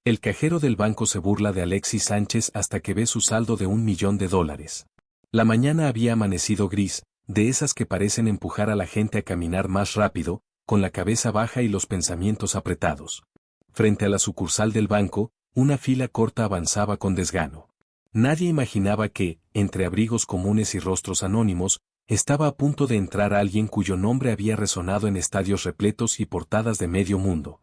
El cajero del banco se burla de Alexis Sánchez hasta que ve su saldo de $1.000.000. La mañana había amanecido gris, de esas que parecen empujar a la gente a caminar más rápido, con la cabeza baja y los pensamientos apretados. Frente a la sucursal del banco, una fila corta avanzaba con desgano. Nadie imaginaba que, entre abrigos comunes y rostros anónimos, estaba a punto de entrar alguien cuyo nombre había resonado en estadios repletos y portadas de medio mundo.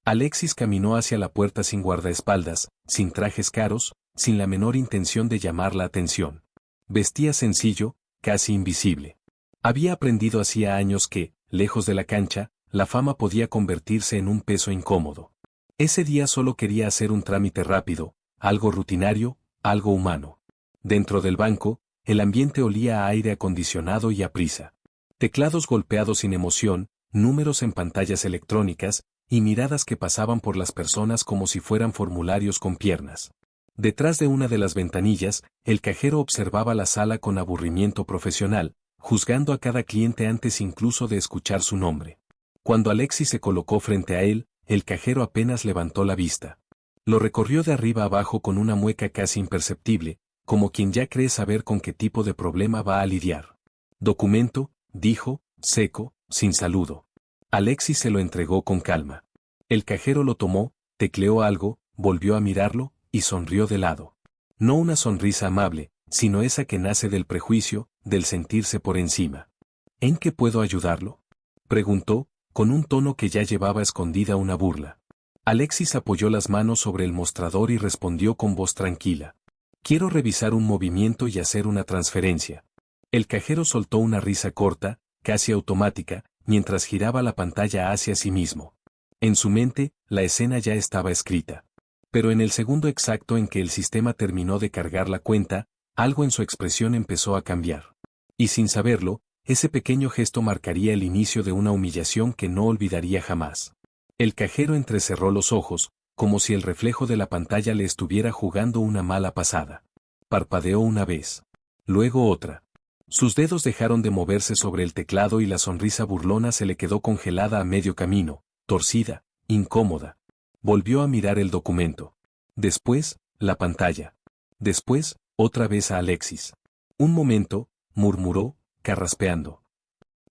Alexis caminó hacia la puerta sin guardaespaldas, sin trajes caros, sin la menor intención de llamar la atención. Vestía sencillo, casi invisible. Había aprendido hacía años que, lejos de la cancha, la fama podía convertirse en un peso incómodo. Ese día solo quería hacer un trámite rápido, algo rutinario, algo humano. Dentro del banco, el ambiente olía a aire acondicionado y a prisa. Teclados golpeados sin emoción, números en pantallas electrónicas, y miradas que pasaban por las personas como si fueran formularios con piernas. Detrás de una de las ventanillas, el cajero observaba la sala con aburrimiento profesional, juzgando a cada cliente antes incluso de escuchar su nombre. Cuando Alexis se colocó frente a él, el cajero apenas levantó la vista. Lo recorrió de arriba abajo con una mueca casi imperceptible, como quien ya cree saber con qué tipo de problema va a lidiar. «Documento», dijo, seco, sin saludo. Alexis se lo entregó con calma. El cajero lo tomó, tecleó algo, volvió a mirarlo, y sonrió de lado. No una sonrisa amable, sino esa que nace del prejuicio, del sentirse por encima. «¿En qué puedo ayudarlo?», preguntó, con un tono que ya llevaba escondida una burla. Alexis apoyó las manos sobre el mostrador y respondió con voz tranquila. «Quiero revisar un movimiento y hacer una transferencia». El cajero soltó una risa corta, casi automática, mientras giraba la pantalla hacia sí mismo. En su mente, la escena ya estaba escrita. Pero en el segundo exacto en que el sistema terminó de cargar la cuenta, algo en su expresión empezó a cambiar. Y sin saberlo, ese pequeño gesto marcaría el inicio de una humillación que no olvidaría jamás. El cajero entrecerró los ojos, como si el reflejo de la pantalla le estuviera jugando una mala pasada. Parpadeó una vez. Luego otra. Sus dedos dejaron de moverse sobre el teclado y la sonrisa burlona se le quedó congelada a medio camino, torcida, incómoda. Volvió a mirar el documento. Después, la pantalla. Después, otra vez a Alexis. «Un momento», murmuró, carraspeando.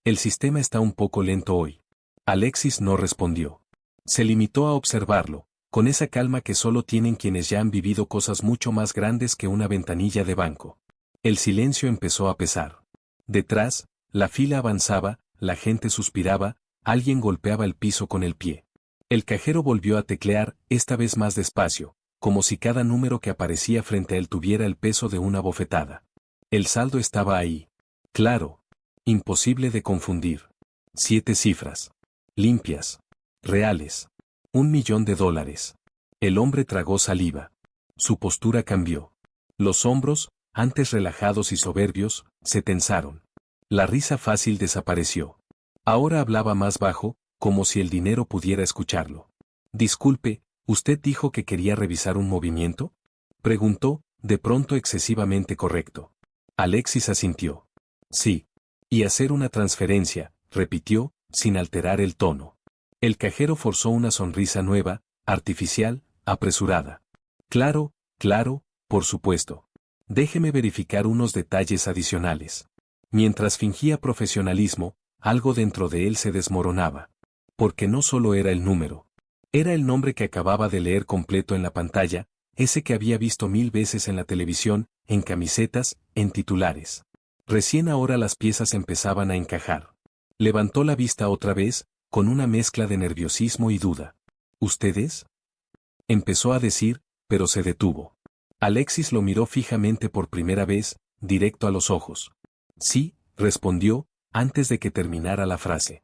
«El sistema está un poco lento hoy». Alexis no respondió. Se limitó a observarlo, con esa calma que solo tienen quienes ya han vivido cosas mucho más grandes que una ventanilla de banco. El silencio empezó a pesar. Detrás, la fila avanzaba, la gente suspiraba, alguien golpeaba el piso con el pie. El cajero volvió a teclear, esta vez más despacio, como si cada número que aparecía frente a él tuviera el peso de una bofetada. El saldo estaba ahí. Claro. Imposible de confundir. 7 cifras. Limpias. Reales. $1.000.000. El hombre tragó saliva. Su postura cambió. Los hombros, antes relajados y soberbios, se tensaron. La risa fácil desapareció. Ahora hablaba más bajo, como si el dinero pudiera escucharlo. «Disculpe, ¿usted dijo que quería revisar un movimiento?», preguntó, de pronto excesivamente correcto. Alexis asintió. «Sí. Y hacer una transferencia», repitió, sin alterar el tono. El cajero forzó una sonrisa nueva, artificial, apresurada. «Claro, claro, por supuesto. Déjeme verificar unos detalles adicionales». Mientras fingía profesionalismo, algo dentro de él se desmoronaba. Porque no solo era el número. Era el nombre que acababa de leer completo en la pantalla, ese que había visto 1000 veces en la televisión, en camisetas, en titulares. Recién ahora las piezas empezaban a encajar. Levantó la vista otra vez, con una mezcla de nerviosismo y duda. «¿Ustedes?», empezó a decir, pero se detuvo. Alexis lo miró fijamente por primera vez, directo a los ojos. «Sí», respondió, antes de que terminara la frase.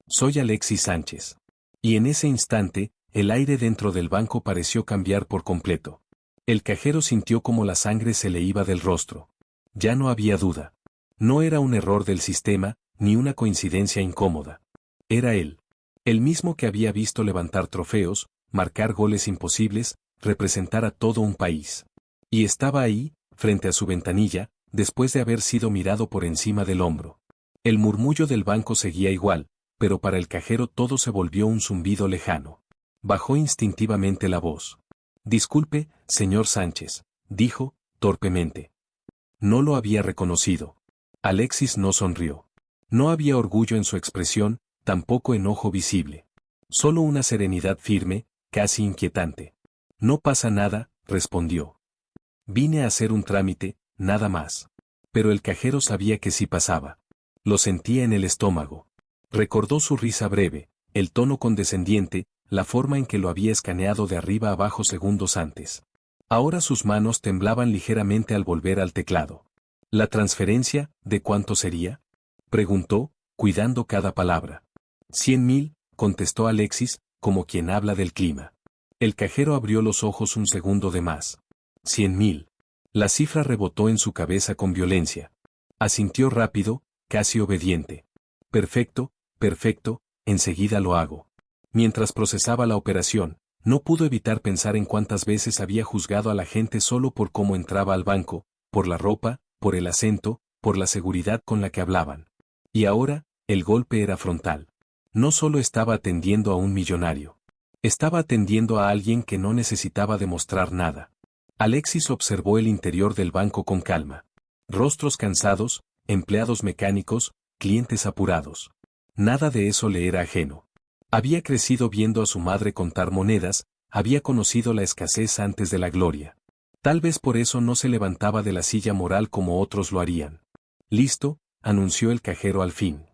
«Soy Alexis Sánchez». Y en ese instante, el aire dentro del banco pareció cambiar por completo. El cajero sintió como la sangre se le iba del rostro. Ya no había duda. No era un error del sistema, ni una coincidencia incómoda. Era él. El mismo que había visto levantar trofeos, marcar goles imposibles, representar a todo un país. Y estaba ahí, frente a su ventanilla, después de haber sido mirado por encima del hombro. El murmullo del banco seguía igual, pero para el cajero todo se volvió un zumbido lejano. Bajó instintivamente la voz. Disculpe, señor Sánchez, dijo, torpemente. No lo había reconocido. Alexis no sonrió. No había orgullo en su expresión, tampoco enojo visible. Solo una serenidad firme, casi inquietante. No pasa nada, respondió. Vine a hacer un trámite, nada más. Pero el cajero sabía que sí pasaba. Lo sentía en el estómago. Recordó su risa breve, el tono condescendiente, la forma en que lo había escaneado de arriba abajo segundos antes. Ahora sus manos temblaban ligeramente al volver al teclado. ¿La transferencia, de cuánto sería? Preguntó, cuidando cada palabra. 100.000, contestó Alexis, como quien habla del clima. El cajero abrió los ojos un segundo de más. 100.000. La cifra rebotó en su cabeza con violencia. Asintió rápido, casi obediente. Perfecto, perfecto, enseguida lo hago. Mientras procesaba la operación, no pudo evitar pensar en cuántas veces había juzgado a la gente solo por cómo entraba al banco, por la ropa, por el acento, por la seguridad con la que hablaban. Y ahora, el golpe era frontal. No solo estaba atendiendo a un millonario. Estaba atendiendo a alguien que no necesitaba demostrar nada. Alexis observó el interior del banco con calma. Rostros cansados, empleados mecánicos, clientes apurados. Nada de eso le era ajeno. Había crecido viendo a su madre contar monedas, había conocido la escasez antes de la gloria. Tal vez por eso no se levantaba de la silla moral como otros lo harían. Listo, anunció el cajero al fin.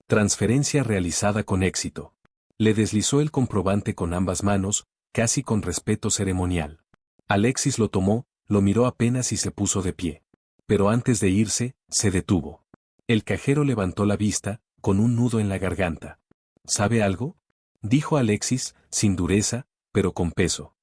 Transferencia realizada con éxito. Le deslizó el comprobante con ambas manos, casi con respeto ceremonial. Alexis lo tomó, lo miró apenas y se puso de pie. Pero antes de irse, se detuvo. El cajero levantó la vista, con un nudo en la garganta. ¿Sabe algo? Dijo Alexis, sin dureza, pero con peso.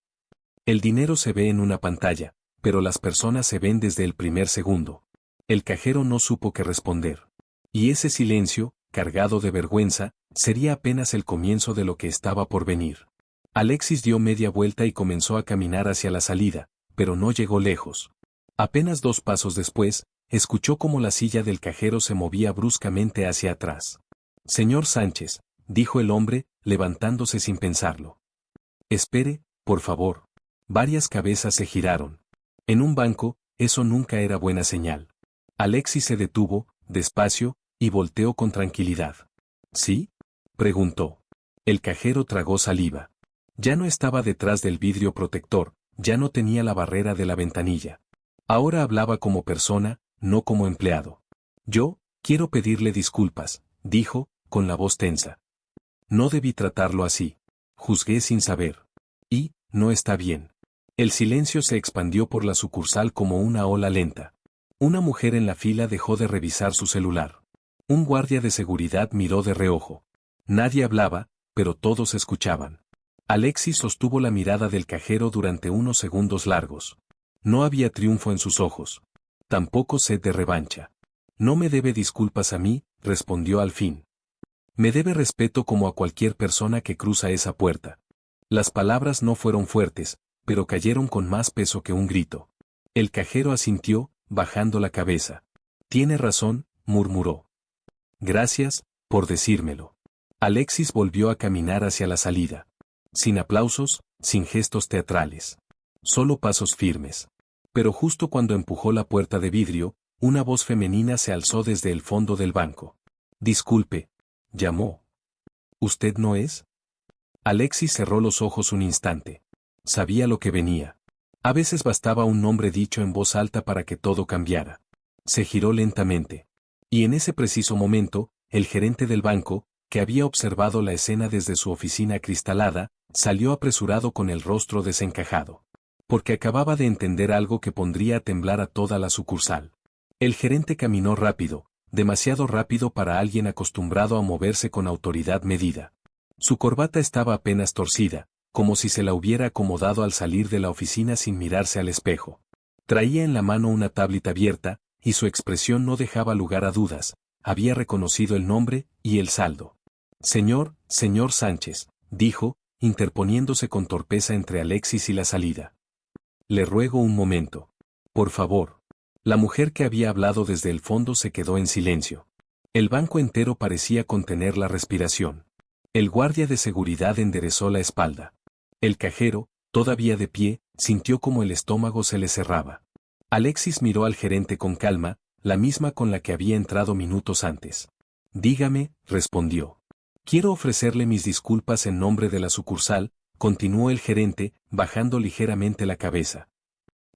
El dinero se ve en una pantalla, pero las personas se ven desde el primer segundo. El cajero no supo qué responder. Y ese silencio, cargado de vergüenza, sería apenas el comienzo de lo que estaba por venir. Alexis dio media vuelta y comenzó a caminar hacia la salida, pero no llegó lejos. Apenas 2 pasos después, escuchó cómo la silla del cajero se movía bruscamente hacia atrás. Señor Sánchez, dijo el hombre, levantándose sin pensarlo. Espere, por favor. Varias cabezas se giraron. En un banco, eso nunca era buena señal. Alexis se detuvo, despacio, y volteó con tranquilidad. ¿Sí? Preguntó. El cajero tragó saliva. Ya no estaba detrás del vidrio protector, ya no tenía la barrera de la ventanilla. Ahora hablaba como persona, no como empleado. Yo, quiero pedirle disculpas, dijo, con la voz tensa. No debí tratarlo así. Juzgué sin saber. Y, no está bien. El silencio se expandió por la sucursal como una ola lenta. Una mujer en la fila dejó de revisar su celular. Un guardia de seguridad miró de reojo. Nadie hablaba, pero todos escuchaban. Alexis sostuvo la mirada del cajero durante unos segundos largos. No había triunfo en sus ojos. Tampoco sed de revancha. No me debe disculpas a mí, respondió al fin. Me debe respeto como a cualquier persona que cruza esa puerta. Las palabras no fueron fuertes, pero cayeron con más peso que un grito. El cajero asintió, bajando la cabeza. Tiene razón, murmuró. Gracias, por decírmelo. Alexis volvió a caminar hacia la salida. Sin aplausos, sin gestos teatrales. Solo pasos firmes. Pero justo cuando empujó la puerta de vidrio, una voz femenina se alzó desde el fondo del banco. Disculpe, llamó. ¿Usted no es? Alexis cerró los ojos un instante. Sabía lo que venía. A veces bastaba un nombre dicho en voz alta para que todo cambiara. Se giró lentamente. Y en ese preciso momento, el gerente del banco, que había observado la escena desde su oficina acristalada, salió apresurado con el rostro desencajado. Porque acababa de entender algo que pondría a temblar a toda la sucursal. El gerente caminó rápido, demasiado rápido para alguien acostumbrado a moverse con autoridad medida. Su corbata estaba apenas torcida, como si se la hubiera acomodado al salir de la oficina sin mirarse al espejo. Traía en la mano una tableta abierta, y su expresión no dejaba lugar a dudas. Había reconocido el nombre y el saldo. Señor Sánchez, dijo, interponiéndose con torpeza entre Alexis y la salida. Le ruego un momento. Por favor. La mujer que había hablado desde el fondo se quedó en silencio. El banco entero parecía contener la respiración. El guardia de seguridad enderezó la espalda. El cajero, todavía de pie, Sintió como el estómago se le cerraba. Alexis miró al gerente con calma, la misma con la que había entrado minutos antes. Dígame, respondió. Quiero ofrecerle mis disculpas en nombre de la sucursal, continuó el gerente, bajando ligeramente la cabeza.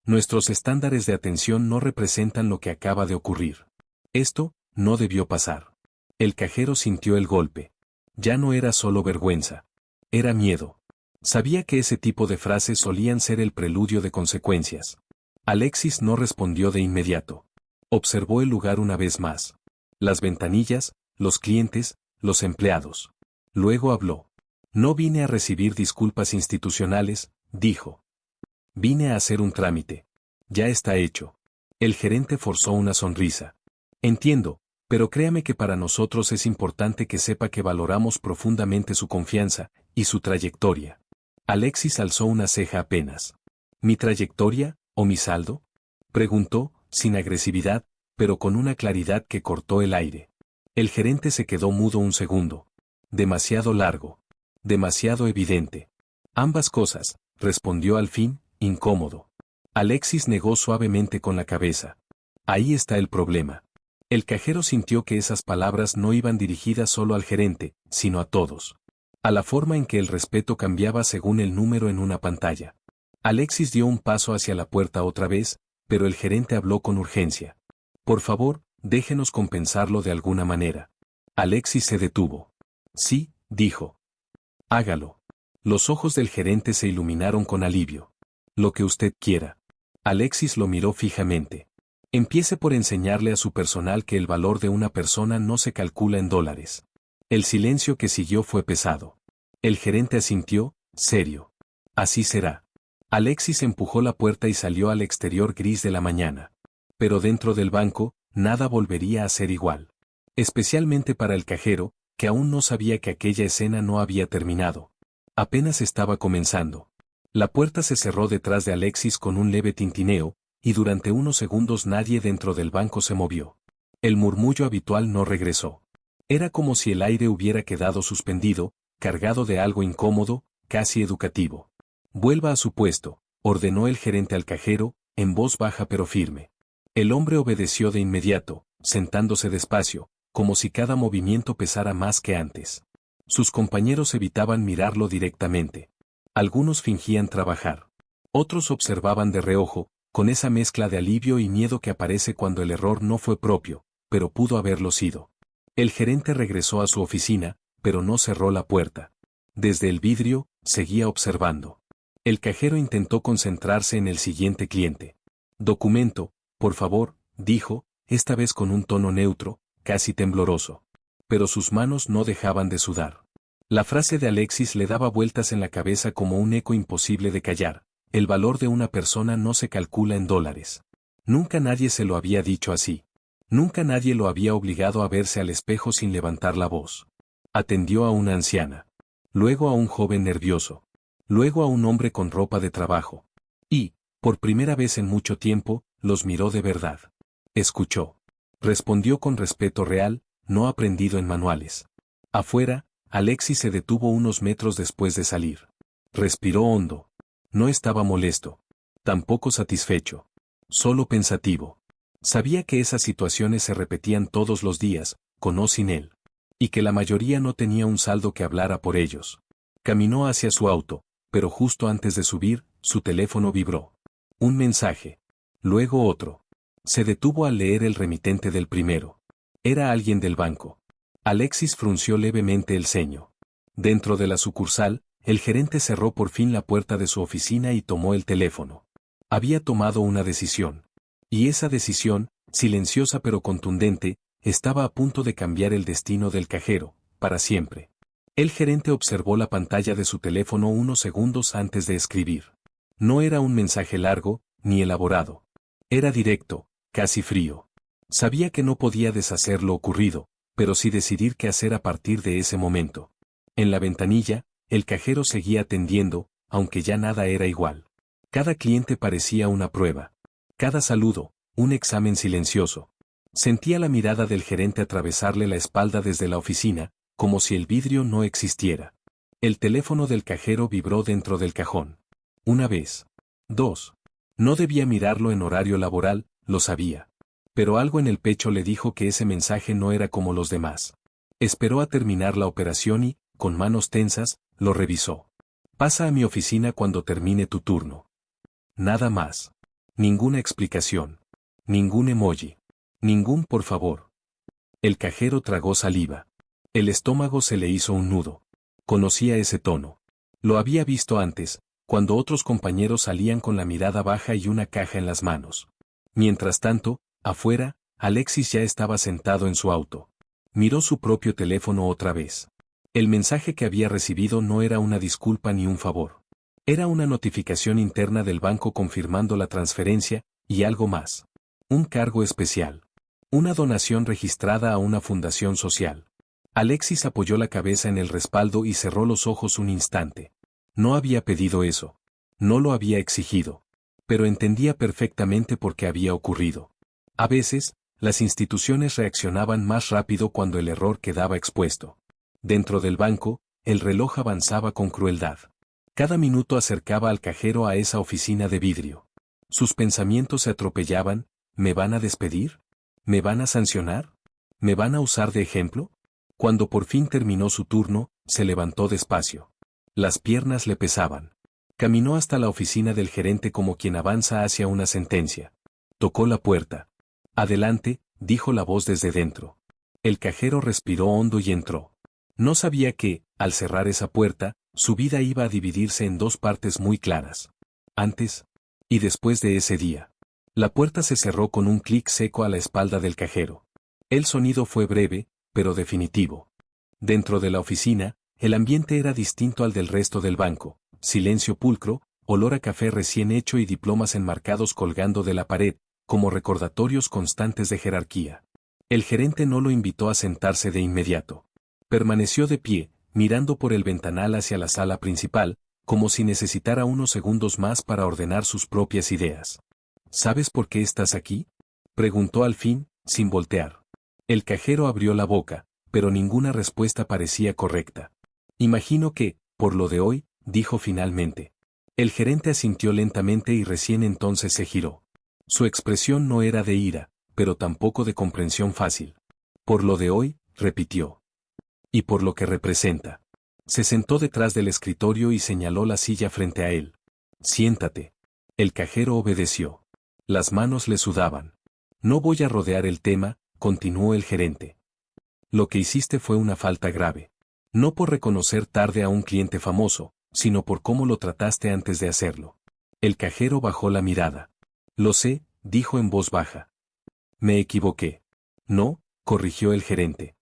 Nuestros estándares de atención no representan lo que acaba de ocurrir. Esto no debió pasar. El cajero sintió el golpe. Ya no era solo vergüenza. Era miedo. Sabía que ese tipo de frases solían ser el preludio de consecuencias. Alexis no respondió de inmediato. Observó el lugar una vez más. Las ventanillas, los clientes, los empleados. Luego habló. No vine a recibir disculpas institucionales, dijo. Vine a hacer un trámite. Ya está hecho. El gerente forzó una sonrisa. Entiendo, pero créame que para nosotros es importante que sepa que valoramos profundamente su confianza y su trayectoria. Alexis alzó una ceja apenas. ¿Mi trayectoria, o mi saldo? Preguntó, sin agresividad, pero con una claridad que cortó el aire. El gerente se quedó mudo un segundo. Demasiado largo. Demasiado evidente. Ambas cosas, respondió al fin, incómodo. Alexis negó suavemente con la cabeza. Ahí está el problema. El cajero sintió que esas palabras no iban dirigidas solo al gerente, sino a todos. A la forma en que el respeto cambiaba según el número en una pantalla. Alexis dio un paso hacia la puerta otra vez, pero el gerente habló con urgencia. Por favor, déjenos compensarlo de alguna manera. Alexis se detuvo. Sí, dijo. Hágalo. Los ojos del gerente se iluminaron con alivio. Lo que usted quiera. Alexis lo miró fijamente. Empiece por enseñarle a su personal que el valor de una persona no se calcula en dólares. El silencio que siguió fue pesado. El gerente asintió, serio. Así será. Alexis empujó la puerta y salió al exterior gris de la mañana. Pero dentro del banco, nada volvería a ser igual. Especialmente para el cajero, que aún no sabía que aquella escena no había terminado. Apenas estaba comenzando. La puerta se cerró detrás de Alexis con un leve tintineo, y durante unos segundos nadie dentro del banco se movió. El murmullo habitual no regresó. Era como si el aire hubiera quedado suspendido, cargado de algo incómodo, casi educativo. Vuelva a su puesto, ordenó el gerente al cajero, en voz baja pero firme. El hombre obedeció de inmediato, sentándose despacio, como si cada movimiento pesara más que antes. Sus compañeros evitaban mirarlo directamente. Algunos fingían trabajar. Otros observaban de reojo, con esa mezcla de alivio y miedo que aparece cuando el error no fue propio, pero pudo haberlo sido. El gerente regresó a su oficina, pero no cerró la puerta. Desde el vidrio, seguía observando. El cajero intentó concentrarse en el siguiente cliente. Documento, por favor, dijo, esta vez con un tono neutro, casi tembloroso. Pero sus manos no dejaban de sudar. La frase de Alexis le daba vueltas en la cabeza como un eco imposible de callar. El valor de una persona no se calcula en dólares. Nunca nadie se lo había dicho así. Nunca nadie lo había obligado a verse al espejo sin levantar la voz. Atendió a una anciana. Luego a un joven nervioso. Luego a un hombre con ropa de trabajo. Y, por primera vez en mucho tiempo, los miró de verdad. Escuchó. Respondió con respeto real, no aprendido en manuales. Afuera, Alexis se detuvo unos metros después de salir. Respiró hondo. No estaba molesto. Tampoco satisfecho. Solo pensativo. Sabía que esas situaciones se repetían todos los días, con o sin él. Y que la mayoría no tenía un saldo que hablara por ellos. Caminó hacia su auto, pero justo antes de subir, su teléfono vibró. Un mensaje. Luego otro. Se detuvo al leer el remitente del primero. Era alguien del banco. Alexis frunció levemente el ceño. Dentro de la sucursal, el gerente cerró por fin la puerta de su oficina y tomó el teléfono. Había tomado una decisión. Y esa decisión, silenciosa pero contundente, estaba a punto de cambiar el destino del cajero, para siempre. El gerente observó la pantalla de su teléfono unos segundos antes de escribir. No era un mensaje largo, ni elaborado. Era directo, casi frío. Sabía que no podía deshacer lo ocurrido, pero sí decidir qué hacer a partir de ese momento. En la ventanilla, el cajero seguía atendiendo, aunque ya nada era igual. Cada cliente parecía una prueba. Cada saludo, un examen silencioso. Sentía la mirada del gerente atravesarle la espalda desde la oficina, como si el vidrio no existiera. El teléfono del cajero vibró dentro del cajón. Una vez. 2. No debía mirarlo en horario laboral, lo sabía. Pero algo en el pecho le dijo que ese mensaje no era como los demás. Esperó a terminar la operación y, con manos tensas, lo revisó. Pasa a mi oficina cuando termine tu turno. Nada más. Ninguna explicación. Ningún emoji. Ningún por favor. El cajero tragó saliva. El estómago se le hizo un nudo. Conocía ese tono. Lo había visto antes, cuando otros compañeros salían con la mirada baja y una caja en las manos. Mientras tanto, afuera, Alexis ya estaba sentado en su auto. Miró su propio teléfono otra vez. El mensaje que había recibido no era una disculpa ni un favor. Era una notificación interna del banco confirmando la transferencia, y algo más. Un cargo especial. Una donación registrada a una fundación social. Alexis apoyó la cabeza en el respaldo y cerró los ojos un instante. No había pedido eso. No lo había exigido. Pero entendía perfectamente por qué había ocurrido. A veces, las instituciones reaccionaban más rápido cuando el error quedaba expuesto. Dentro del banco, el reloj avanzaba con crueldad. Cada minuto acercaba al cajero a esa oficina de vidrio. Sus pensamientos se atropellaban. ¿Me van a despedir? ¿Me van a sancionar? ¿Me van a usar de ejemplo? Cuando por fin terminó su turno, se levantó despacio. Las piernas le pesaban. Caminó hasta la oficina del gerente como quien avanza hacia una sentencia. Tocó la puerta. Adelante, dijo la voz desde dentro. El cajero respiró hondo y entró. No sabía que, al cerrar esa puerta, su vida iba a dividirse en dos partes muy claras. Antes y después de ese día. La puerta se cerró con un clic seco a la espalda del cajero. El sonido fue breve, pero definitivo. Dentro de la oficina, el ambiente era distinto al del resto del banco. Silencio pulcro, olor a café recién hecho y diplomas enmarcados colgando de la pared, como recordatorios constantes de jerarquía. El gerente no lo invitó a sentarse de inmediato. Permaneció de pie, mirando por el ventanal hacia la sala principal, como si necesitara unos segundos más para ordenar sus propias ideas. ¿Sabes por qué estás aquí?, preguntó al fin, sin voltear. El cajero abrió la boca, pero ninguna respuesta parecía correcta. Imagino que, por lo de hoy, dijo finalmente. El gerente asintió lentamente y recién entonces se giró. Su expresión no era de ira, pero tampoco de comprensión fácil. Por lo de hoy, repitió. Y por lo que representa. Se sentó detrás del escritorio y señaló la silla frente a él. Siéntate. El cajero obedeció. Las manos le sudaban. No voy a rodear el tema, continuó el gerente. Lo que hiciste fue una falta grave. No por reconocer tarde a un cliente famoso, sino por cómo lo trataste antes de hacerlo. El cajero bajó la mirada. Lo sé, dijo en voz baja. Me equivoqué. No, corrigió el gerente.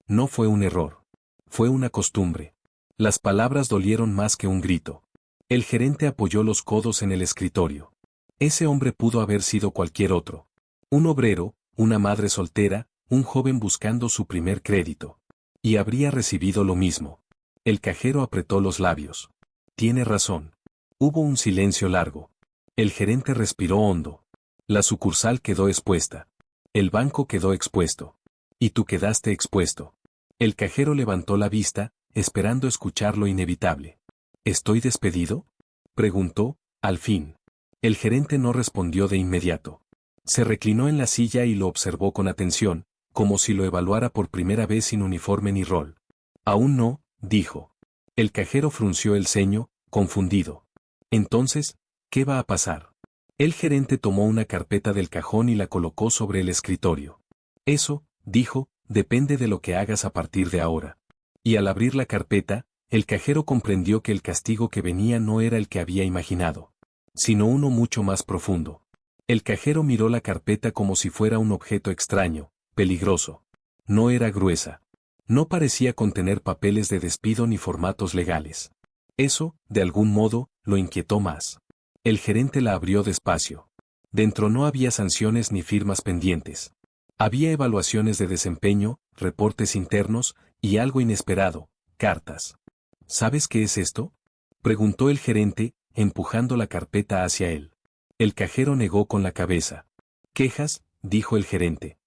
No fue un error. Fue una costumbre. Las palabras dolieron más que un grito. El gerente apoyó los codos en el escritorio. Ese hombre pudo haber sido cualquier otro. Un obrero, una madre soltera, un joven buscando su primer crédito. Y habría recibido lo mismo. El cajero apretó los labios. Tiene razón. Hubo un silencio largo. El gerente respiró hondo. La sucursal quedó expuesta. El banco quedó expuesto. Y tú quedaste expuesto. El cajero levantó la vista, esperando escuchar lo inevitable. ¿Estoy despedido?, preguntó, al fin. El gerente no respondió de inmediato. Se reclinó en la silla y lo observó con atención, como si lo evaluara por primera vez sin uniforme ni rol. Aún no, dijo. El cajero frunció el ceño, confundido. Entonces, ¿qué va a pasar? El gerente tomó una carpeta del cajón y la colocó sobre el escritorio. Eso, dijo, depende de lo que hagas a partir de ahora. Y al abrir la carpeta, el cajero comprendió que el castigo que venía no era el que había imaginado, sino uno mucho más profundo. El cajero miró la carpeta como si fuera un objeto extraño, peligroso. No era gruesa. No parecía contener papeles de despido ni formatos legales. Eso, de algún modo, lo inquietó más. El gerente la abrió despacio. Dentro no había sanciones ni firmas pendientes. Había evaluaciones de desempeño, reportes internos, y algo inesperado, cartas. ¿Sabes qué es esto?, preguntó el gerente, empujando la carpeta hacia él. El cajero negó con la cabeza. Quejas, dijo el gerente.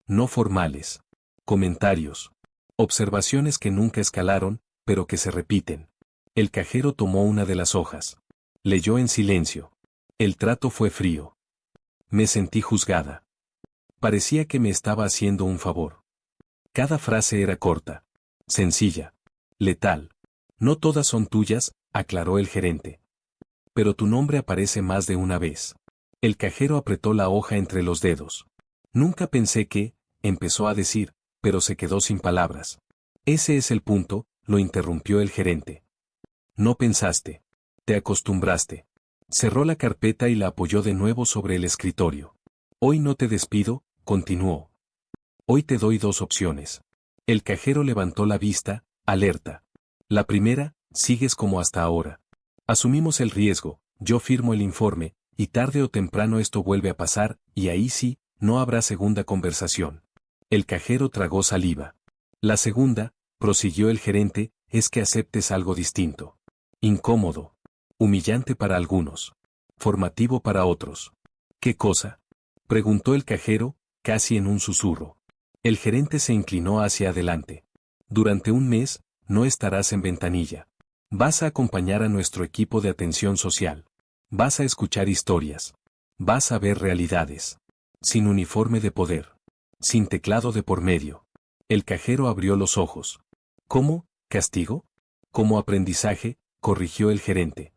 No formales. Comentarios. Observaciones que nunca escalaron, pero que se repiten. El cajero tomó una de las hojas. Leyó en silencio. El trato fue frío. Me sentí juzgada. Parecía que me estaba haciendo un favor. Cada frase era corta, sencilla, letal. No todas son tuyas, aclaró el gerente. Pero tu nombre aparece más de una vez. El cajero apretó la hoja entre los dedos. Nunca pensé que, empezó a decir, pero se quedó sin palabras. Ese es el punto, lo interrumpió el gerente. No pensaste. Te acostumbraste. Cerró la carpeta y la apoyó de nuevo sobre el escritorio. Hoy no te despido, continuó. Hoy te doy dos opciones. El cajero levantó la vista, alerta. La primera, sigues como hasta ahora. Asumimos el riesgo, yo firmo el informe, y tarde o temprano esto vuelve a pasar, y ahí sí, no habrá segunda conversación. El cajero tragó saliva. La segunda, prosiguió el gerente, es que aceptes algo distinto. Incómodo. Humillante para algunos. Formativo para otros. ¿Qué cosa? Preguntó el cajero, casi en un susurro. El gerente se inclinó hacia adelante. Durante un mes, no estarás en ventanilla. Vas a acompañar a nuestro equipo de atención social. Vas a escuchar historias. Vas a ver realidades. Sin uniforme de poder. Sin teclado de por medio. El cajero abrió los ojos. ¿Cómo? ¿Castigo? Como aprendizaje, corrigió el gerente.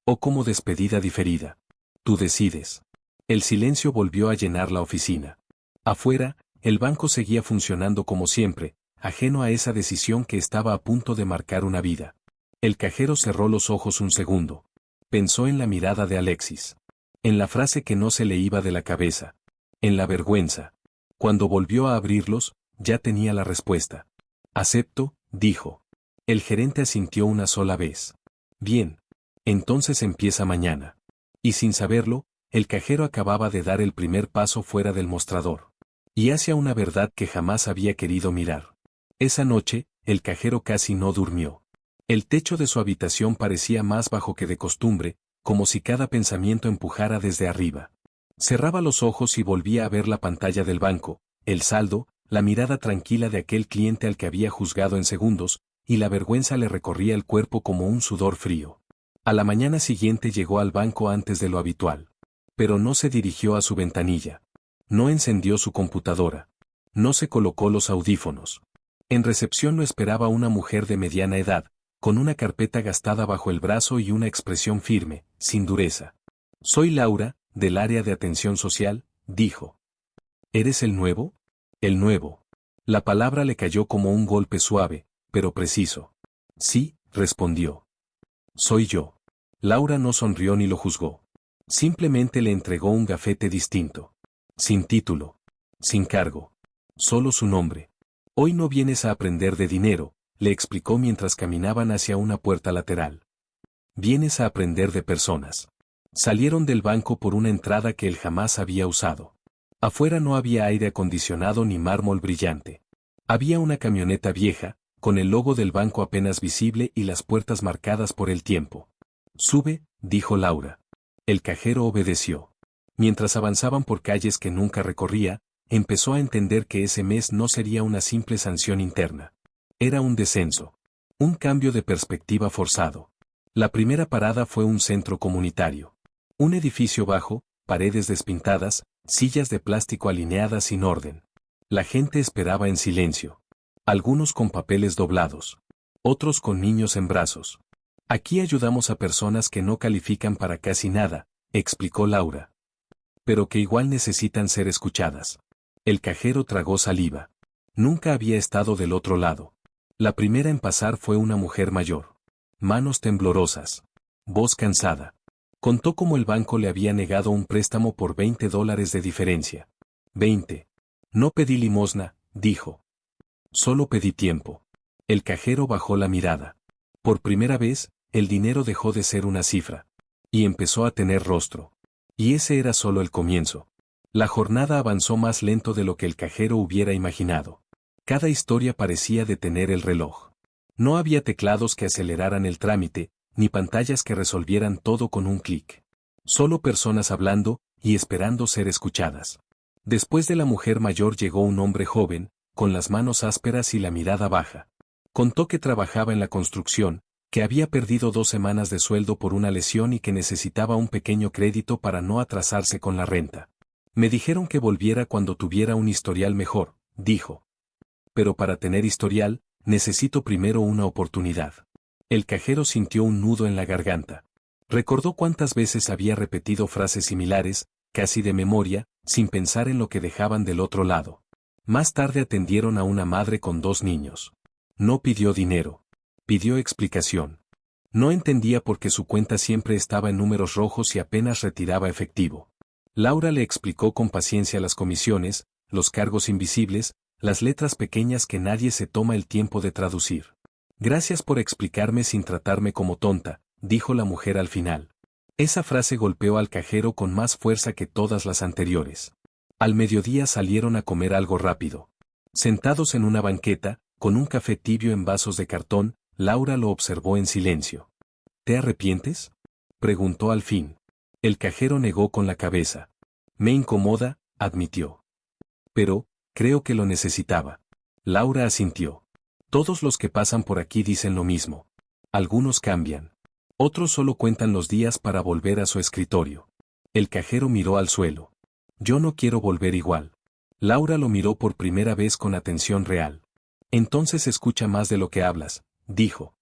O como despedida diferida. Tú decides. El silencio volvió a llenar la oficina. Afuera, el banco seguía funcionando como siempre, ajeno a esa decisión que estaba a punto de marcar una vida. El cajero cerró los ojos un segundo. Pensó en la mirada de Alexis. En la frase que no se le iba de la cabeza. En la vergüenza. Cuando volvió a abrirlos, ya tenía la respuesta. Acepto, dijo. El gerente asintió una sola vez. Bien. Entonces empieza mañana. Y sin saberlo, el cajero acababa de dar el primer paso fuera del mostrador. Y hacia una verdad que jamás había querido mirar. Esa noche, el cajero casi no durmió. El techo de su habitación parecía más bajo que de costumbre, como si cada pensamiento empujara desde arriba. Cerraba los ojos y volvía a ver la pantalla del banco, el saldo, la mirada tranquila de aquel cliente al que había juzgado en segundos, y la vergüenza le recorría el cuerpo como un sudor frío. A la mañana siguiente llegó al banco antes de lo habitual. Pero no se dirigió a su ventanilla. No encendió su computadora. No se colocó los audífonos. En recepción lo esperaba una mujer de mediana edad, con una carpeta gastada bajo el brazo y una expresión firme, sin dureza. Soy Laura, del área de atención social, dijo. ¿Eres el nuevo? El nuevo. La palabra le cayó como un golpe suave, pero preciso. Sí, respondió. Soy yo. Laura no sonrió ni lo juzgó. Simplemente le entregó un gafete distinto. Sin título. Sin cargo. Solo su nombre. Hoy no vienes a aprender de dinero, le explicó mientras caminaban hacia una puerta lateral. Vienes a aprender de personas. Salieron del banco por una entrada que él jamás había usado. Afuera no había aire acondicionado ni mármol brillante. Había una camioneta vieja, con el logo del banco apenas visible y las puertas marcadas por el tiempo. Sube, dijo Laura. El cajero obedeció. Mientras avanzaban por calles que nunca recorría, empezó a entender que ese mes no sería una simple sanción interna. Era un descenso. Un cambio de perspectiva forzado. La primera parada fue un centro comunitario. Un edificio bajo, paredes despintadas, sillas de plástico alineadas sin orden. La gente esperaba en silencio. Algunos con papeles doblados. Otros con niños en brazos. Aquí ayudamos a personas que no califican para casi nada, explicó Laura. Pero que igual necesitan ser escuchadas. El cajero tragó saliva. Nunca había estado del otro lado. La primera en pasar fue una mujer mayor. Manos temblorosas. Voz cansada. Contó cómo el banco le había negado un préstamo por $20 de diferencia. 20. No pedí limosna, dijo. Solo pedí tiempo. El cajero bajó la mirada. Por primera vez, el dinero dejó de ser una cifra. Y empezó a tener rostro. Y ese era solo el comienzo. La jornada avanzó más lento de lo que el cajero hubiera imaginado. Cada historia parecía detener el reloj. No había teclados que aceleraran el trámite, ni pantallas que resolvieran todo con un clic. Solo personas hablando, y esperando ser escuchadas. Después de la mujer mayor llegó un hombre joven, con las manos ásperas y la mirada baja. Contó que trabajaba en la construcción, Que había perdido 2 semanas de sueldo por una lesión y que necesitaba un pequeño crédito para no atrasarse con la renta. Me dijeron que volviera cuando tuviera un historial mejor, dijo. Pero para tener historial, necesito primero una oportunidad. El cajero sintió un nudo en la garganta. Recordó cuántas veces había repetido frases similares, casi de memoria, sin pensar en lo que dejaban del otro lado. Más tarde atendieron a una madre con 2 niños. No pidió dinero. Pidió explicación. No entendía por qué su cuenta siempre estaba en números rojos y apenas retiraba efectivo. Laura le explicó con paciencia las comisiones, los cargos invisibles, las letras pequeñas que nadie se toma el tiempo de traducir. Gracias por explicarme sin tratarme como tonta, dijo la mujer al final. Esa frase golpeó al cajero con más fuerza que todas las anteriores. Al mediodía salieron a comer algo rápido. Sentados en una banqueta, con un café tibio en vasos de cartón, Laura lo observó en silencio. ¿Te arrepientes?, preguntó al fin. El cajero negó con la cabeza. Me incomoda, admitió. Pero, creo que lo necesitaba. Laura asintió. Todos los que pasan por aquí dicen lo mismo. Algunos cambian. Otros solo cuentan los días para volver a su escritorio. El cajero miró al suelo. Yo no quiero volver igual. Laura lo miró por primera vez con atención real. Entonces escucha más de lo que hablas, dijo.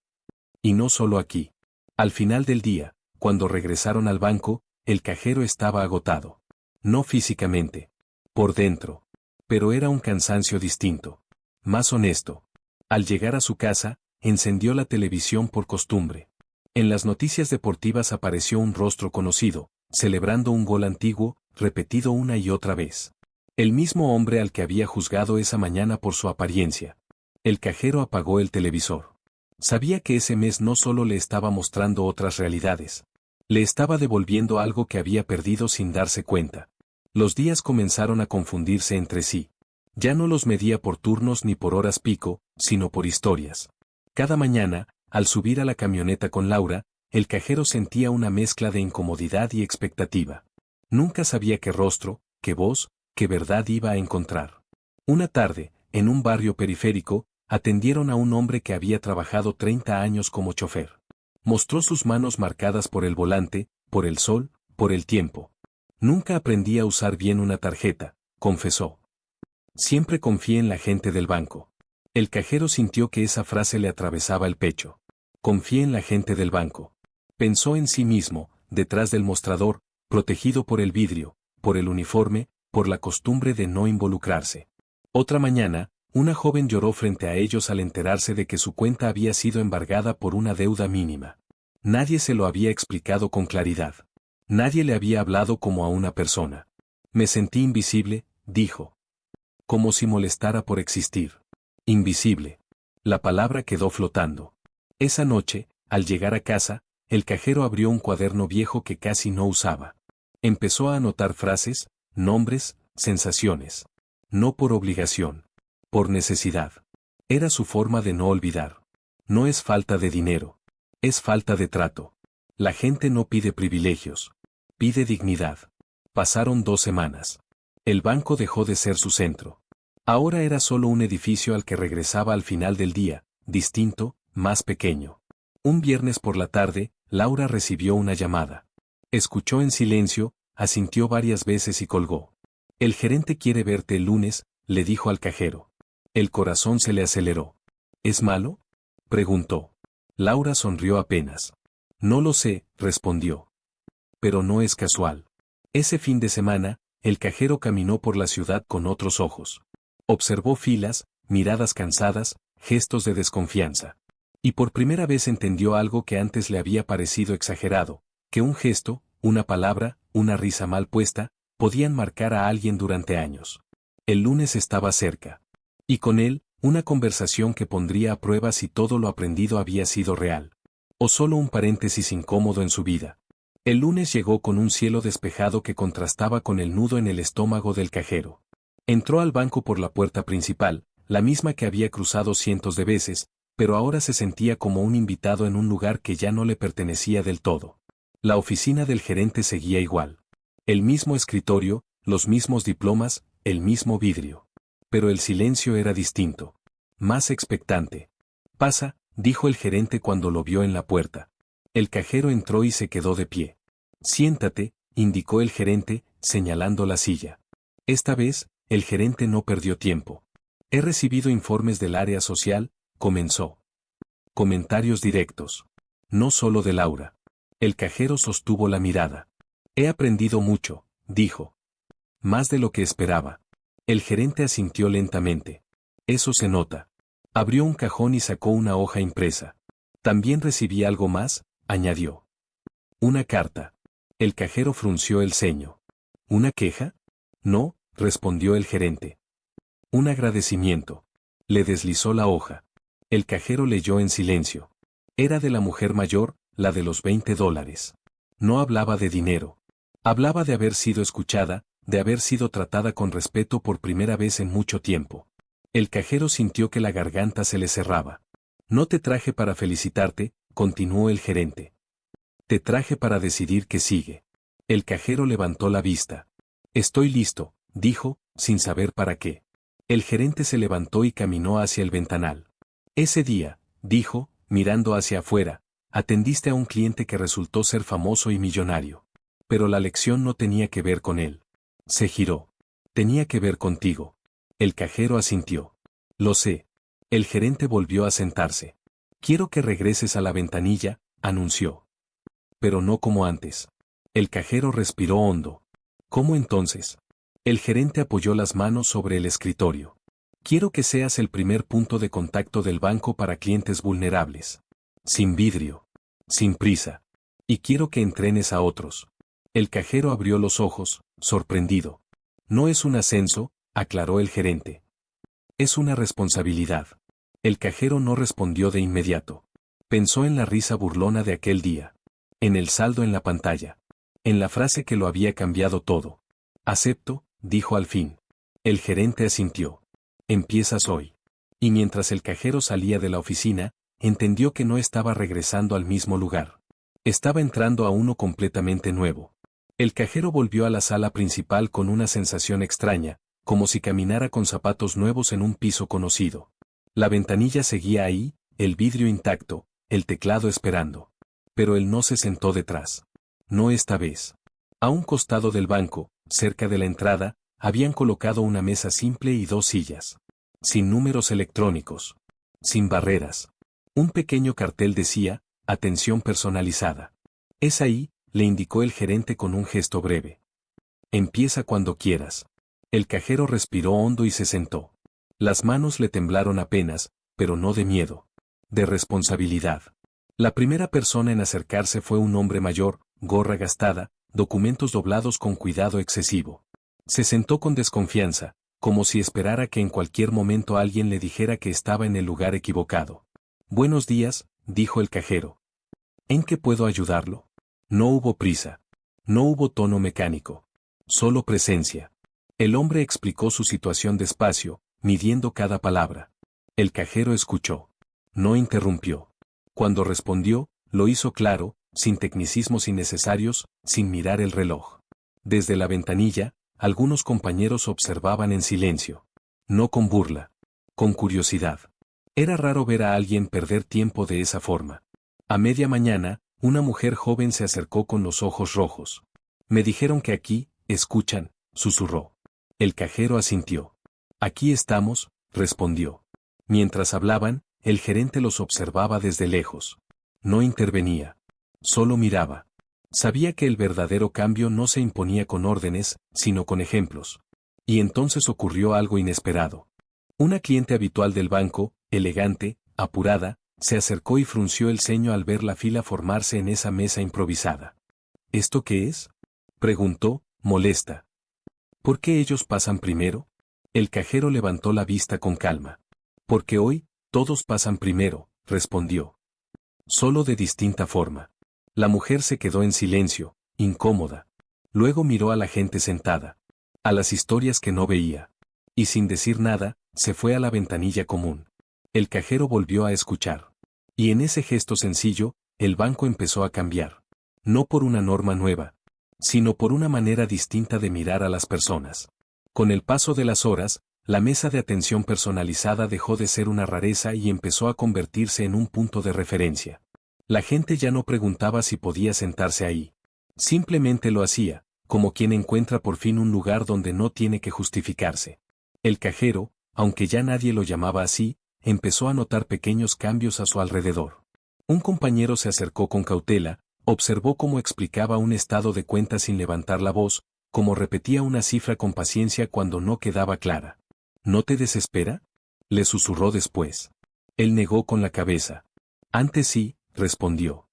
Y no solo aquí. Al final del día, cuando regresaron al banco, el cajero estaba agotado. No físicamente. Por dentro. Pero era un cansancio distinto. Más honesto. Al llegar a su casa, encendió la televisión por costumbre. En las noticias deportivas apareció un rostro conocido, celebrando un gol antiguo, repetido una y otra vez. El mismo hombre al que había juzgado esa mañana por su apariencia. El cajero apagó el televisor. Sabía que ese mes no solo le estaba mostrando otras realidades. Le estaba devolviendo algo que había perdido sin darse cuenta. Los días comenzaron a confundirse entre sí. Ya no los medía por turnos ni por horas pico, sino por historias. Cada mañana, al subir a la camioneta con Laura, el cajero sentía una mezcla de incomodidad y expectativa. Nunca sabía qué rostro, qué voz, qué verdad iba a encontrar. Una tarde, en un barrio periférico, atendieron a un hombre que había trabajado 30 años como chofer. Mostró sus manos marcadas por el volante, por el sol, por el tiempo. Nunca aprendí a usar bien una tarjeta, confesó. Siempre confié en la gente del banco. El cajero sintió que esa frase le atravesaba el pecho. Confié en la gente del banco. Pensó en sí mismo, detrás del mostrador, protegido por el vidrio, por el uniforme, por la costumbre de no involucrarse. Otra mañana, una joven lloró frente a ellos al enterarse de que su cuenta había sido embargada por una deuda mínima. Nadie se lo había explicado con claridad. Nadie le había hablado como a una persona. Me sentí invisible, dijo. Como si molestara por existir. Invisible. La palabra quedó flotando. Esa noche, al llegar a casa, el cajero abrió un cuaderno viejo que casi no usaba. Empezó a anotar frases, nombres, sensaciones. No por obligación. Por necesidad. Era su forma de no olvidar. No es falta de dinero. Es falta de trato. La gente no pide privilegios. Pide dignidad. Pasaron 2 semanas. El banco dejó de ser su centro. Ahora era solo un edificio al que regresaba al final del día, distinto, más pequeño. Un viernes por la tarde, Laura recibió una llamada. Escuchó en silencio, asintió varias veces y colgó. El gerente quiere verte el lunes, le dijo al cajero. El corazón se le aceleró. ¿Es malo?, preguntó. Laura sonrió apenas. No lo sé, respondió. Pero no es casual. Ese fin de semana, el cajero caminó por la ciudad con otros ojos. Observó filas, miradas cansadas, gestos de desconfianza. Y por primera vez entendió algo que antes le había parecido exagerado, que un gesto, una palabra, una risa mal puesta, podían marcar a alguien durante años. El lunes estaba cerca. Y con él, una conversación que pondría a prueba si todo lo aprendido había sido real. O solo un paréntesis incómodo en su vida. El lunes llegó con un cielo despejado que contrastaba con el nudo en el estómago del cajero. Entró al banco por la puerta principal, la misma que había cruzado cientos de veces, pero ahora se sentía como un invitado en un lugar que ya no le pertenecía del todo. La oficina del gerente seguía igual. El mismo escritorio, los mismos diplomas, el mismo vidrio. Pero el silencio era distinto. Más expectante. Pasa, dijo el gerente cuando lo vio en la puerta. El cajero entró y se quedó de pie. Siéntate, indicó el gerente, señalando la silla. Esta vez, el gerente no perdió tiempo. He recibido informes del área social, comenzó. Comentarios directos. No solo de Laura. El cajero sostuvo la mirada. He aprendido mucho, dijo. Más de lo que esperaba. El gerente asintió lentamente. Eso se nota. Abrió un cajón y sacó una hoja impresa. También recibí algo más, añadió. Una carta. El cajero frunció el ceño. ¿Una queja? No, respondió el gerente. Un agradecimiento. Le deslizó la hoja. El cajero leyó en silencio. Era de la mujer mayor, la de los $20. No hablaba de dinero. Hablaba de haber sido escuchada, de haber sido tratada con respeto por primera vez en mucho tiempo. El cajero sintió que la garganta se le cerraba. No te traje para felicitarte, continuó el gerente. Te traje para decidir qué sigue. El cajero levantó la vista. Estoy listo, dijo, sin saber para qué. El gerente se levantó y caminó hacia el ventanal. Ese día, dijo, mirando hacia afuera, atendiste a un cliente que resultó ser famoso y millonario. Pero la lección no tenía que ver con él. Se giró. Tenía que ver contigo. El cajero asintió. Lo sé. El gerente volvió a sentarse. Quiero que regreses a la ventanilla, anunció. Pero no como antes. El cajero respiró hondo. ¿Cómo entonces? El gerente apoyó las manos sobre el escritorio. Quiero que seas el primer punto de contacto del banco para clientes vulnerables. Sin vidrio. Sin prisa. Y quiero que entrenes a otros. El cajero abrió los ojos, sorprendido. No es un ascenso, aclaró el gerente. Es una responsabilidad. El cajero no respondió de inmediato. Pensó en la risa burlona de aquel día. En el saldo en la pantalla. En la frase que lo había cambiado todo. Acepto, dijo al fin. El gerente asintió. Empiezas hoy. Y mientras el cajero salía de la oficina, entendió que no estaba regresando al mismo lugar. Estaba entrando a uno completamente nuevo. El cajero volvió a la sala principal con una sensación extraña, como si caminara con zapatos nuevos en un piso conocido. La ventanilla seguía ahí, el vidrio intacto, el teclado esperando. Pero él no se sentó detrás. No esta vez. A un costado del banco, cerca de la entrada, habían colocado una mesa simple y 2 sillas. Sin números electrónicos. Sin barreras. Un pequeño cartel decía, atención personalizada. Es ahí, le indicó el gerente con un gesto breve. Empieza cuando quieras. El cajero respiró hondo y se sentó. Las manos le temblaron apenas, pero no de miedo. De responsabilidad. La primera persona en acercarse fue un hombre mayor, gorra gastada, documentos doblados con cuidado excesivo. Se sentó con desconfianza, como si esperara que en cualquier momento alguien le dijera que estaba en el lugar equivocado. Buenos días, dijo el cajero. ¿En qué puedo ayudarlo? No hubo prisa. No hubo tono mecánico. Solo presencia. El hombre explicó su situación despacio, midiendo cada palabra. El cajero escuchó. No interrumpió. Cuando respondió, lo hizo claro, sin tecnicismos innecesarios, sin mirar el reloj. Desde la ventanilla, algunos compañeros observaban en silencio. No con burla. Con curiosidad. Era raro ver a alguien perder tiempo de esa forma. A media mañana, una mujer joven se acercó con los ojos rojos. Me dijeron que aquí, escuchan, susurró. El cajero asintió. Aquí estamos, respondió. Mientras hablaban, el gerente los observaba desde lejos. No intervenía. Solo miraba. Sabía que el verdadero cambio no se imponía con órdenes, sino con ejemplos. Y entonces ocurrió algo inesperado. Una cliente habitual del banco, elegante, apurada, se acercó y frunció el ceño al ver la fila formarse en esa mesa improvisada. ¿Esto qué es? Preguntó, molesta. ¿Por qué ellos pasan primero? El cajero levantó la vista con calma. Porque hoy, todos pasan primero, respondió. Solo de distinta forma. La mujer se quedó en silencio, incómoda. Luego miró a la gente sentada. A las historias que no veía. Y sin decir nada, se fue a la ventanilla común. El cajero volvió a escuchar. Y en ese gesto sencillo, el banco empezó a cambiar. No por una norma nueva, sino por una manera distinta de mirar a las personas. Con el paso de las horas, La mesa de atención personalizada dejó de ser una rareza y empezó a convertirse en un punto de referencia. La gente ya no preguntaba si podía sentarse ahí. Simplemente lo hacía, como quien encuentra por fin un lugar donde no tiene que justificarse. El cajero, aunque ya nadie lo llamaba así, empezó a notar pequeños cambios a su alrededor. Un compañero se acercó con cautela, observó cómo explicaba un estado de cuenta sin levantar la voz, cómo repetía una cifra con paciencia cuando no quedaba clara. ¿No te desespera?, le susurró después. Él negó con la cabeza. Antes sí, respondió.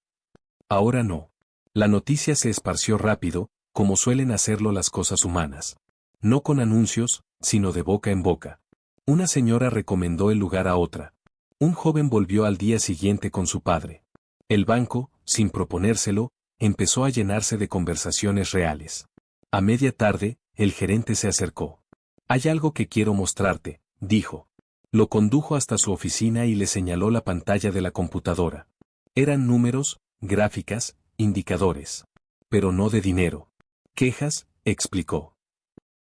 Ahora no. La noticia se esparció rápido, como suelen hacerlo las cosas humanas. No con anuncios, sino de boca en boca. Una señora recomendó el lugar a otra. Un joven volvió al día siguiente con su padre. El banco, sin proponérselo, empezó a llenarse de conversaciones reales. A media tarde, el gerente se acercó. Hay algo que quiero mostrarte, dijo. Lo condujo hasta su oficina y le señaló la pantalla de la computadora. Eran números, gráficas, indicadores. Pero no de dinero. Quejas, explicó.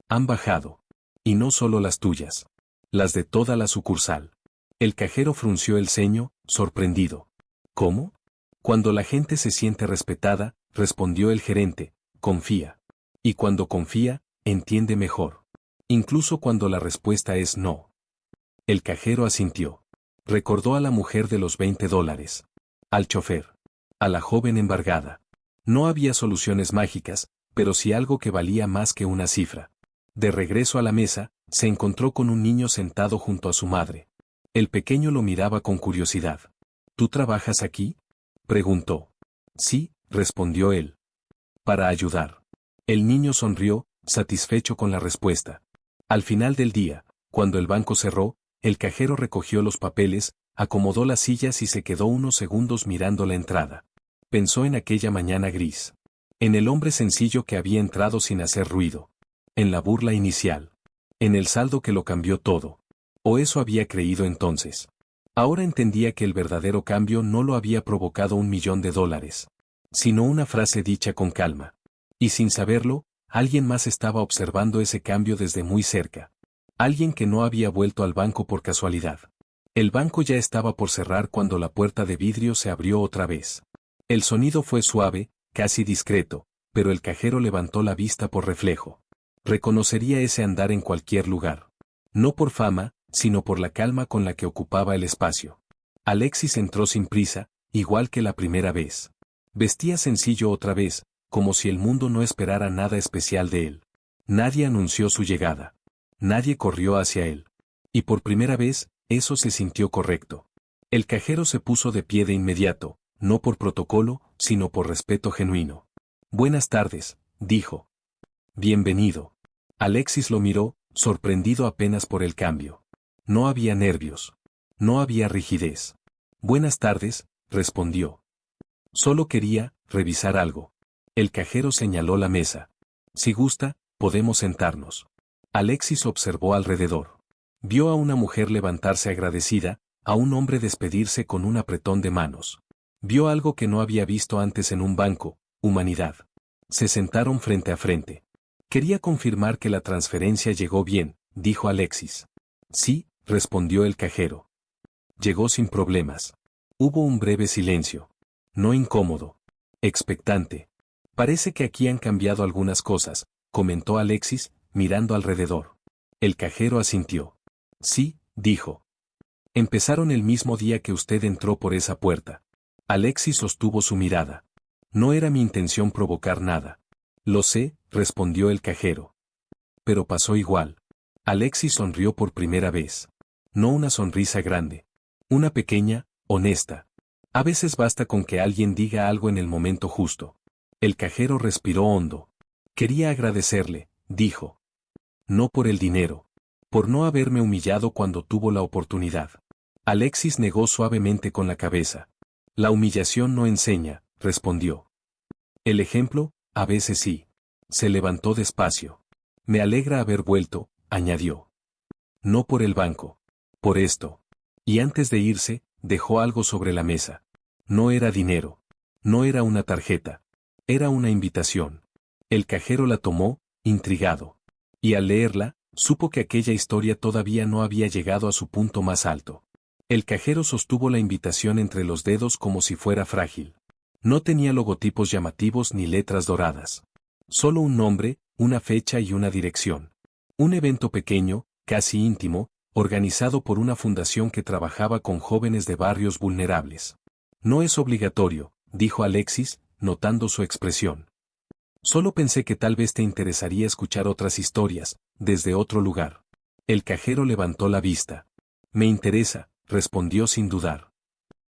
Han bajado. Y no solo las tuyas. Las de toda la sucursal. El cajero frunció el ceño, sorprendido. ¿Cómo? Cuando la gente se siente respetada, respondió el gerente, confía. Y cuando confía, entiende mejor. Incluso cuando la respuesta es no. El cajero asintió. Recordó a la mujer de los $20. Al chofer. A la joven embargada. No había soluciones mágicas, pero sí algo que valía más que una cifra. De regreso a la mesa, se encontró con un niño sentado junto a su madre. El pequeño lo miraba con curiosidad. ¿Tú trabajas aquí?, preguntó. Sí, respondió él. Para ayudar. El niño sonrió, satisfecho con la respuesta. Al final del día, cuando el banco cerró, el cajero recogió los papeles, acomodó las sillas y se quedó unos segundos mirando la entrada. Pensó en aquella mañana gris. En el hombre sencillo que había entrado sin hacer ruido. En la burla inicial. En el saldo que lo cambió todo. O eso había creído entonces. Ahora entendía que el verdadero cambio no lo había provocado $1.000.000, sino una frase dicha con calma. Y sin saberlo, alguien más estaba observando ese cambio desde muy cerca. Alguien que no había vuelto al banco por casualidad. El banco ya estaba por cerrar cuando la puerta de vidrio se abrió otra vez. El sonido fue suave, casi discreto, pero el cajero levantó la vista por reflejo. Reconocería ese andar en cualquier lugar. No por fama, sino por la calma con la que ocupaba el espacio. Alexis entró sin prisa, igual que la primera vez. Vestía sencillo otra vez, como si el mundo no esperara nada especial de él. Nadie anunció su llegada. Nadie corrió hacia él. Y por primera vez, eso se sintió correcto. El cajero se puso de pie de inmediato, no por protocolo, sino por respeto genuino. Buenas tardes, dijo. Bienvenido. Alexis lo miró, sorprendido apenas por el cambio. No había nervios. No había rigidez. Buenas tardes, respondió. Solo quería revisar algo. El cajero señaló la mesa. Si gusta, podemos sentarnos. Alexis observó alrededor. Vio a una mujer levantarse agradecida, a un hombre despedirse con un apretón de manos. Vio algo que no había visto antes en un banco, humanidad. Se sentaron frente a frente. Quería confirmar que la transferencia llegó bien, dijo Alexis. Sí, respondió el cajero. Llegó sin problemas. Hubo un breve silencio. No incómodo. Expectante. Parece que aquí han cambiado algunas cosas, comentó Alexis, mirando alrededor. El cajero asintió. Sí, dijo. Empezaron el mismo día que usted entró por esa puerta. Alexis sostuvo su mirada. No era mi intención provocar nada. Lo sé, respondió el cajero. Pero pasó igual. Alexis sonrió por primera vez. No una sonrisa grande. Una pequeña, honesta. A veces basta con que alguien diga algo en el momento justo. El cajero respiró hondo. Quería agradecerle, dijo. No por el dinero. Por no haberme humillado cuando tuvo la oportunidad. Alexis negó suavemente con la cabeza. La humillación no enseña, respondió. El ejemplo, a veces sí. Se levantó despacio. Me alegra haber vuelto, añadió. No por el banco. Por esto. Y antes de irse, dejó algo sobre la mesa. No era dinero. No era una tarjeta. Era una invitación. El cajero la tomó, intrigado. Y al leerla, Supo que aquella historia todavía no había llegado a su punto más alto. El cajero sostuvo la invitación entre los dedos como si fuera frágil. No tenía logotipos llamativos ni letras doradas. Solo un nombre, una fecha y una dirección. Un evento pequeño, casi íntimo, organizado por una fundación que trabajaba con jóvenes de barrios vulnerables. No es obligatorio, dijo Alexis, notando su expresión. Solo pensé que tal vez te interesaría escuchar otras historias, desde otro lugar. El cajero levantó la vista. Me interesa, respondió sin dudar.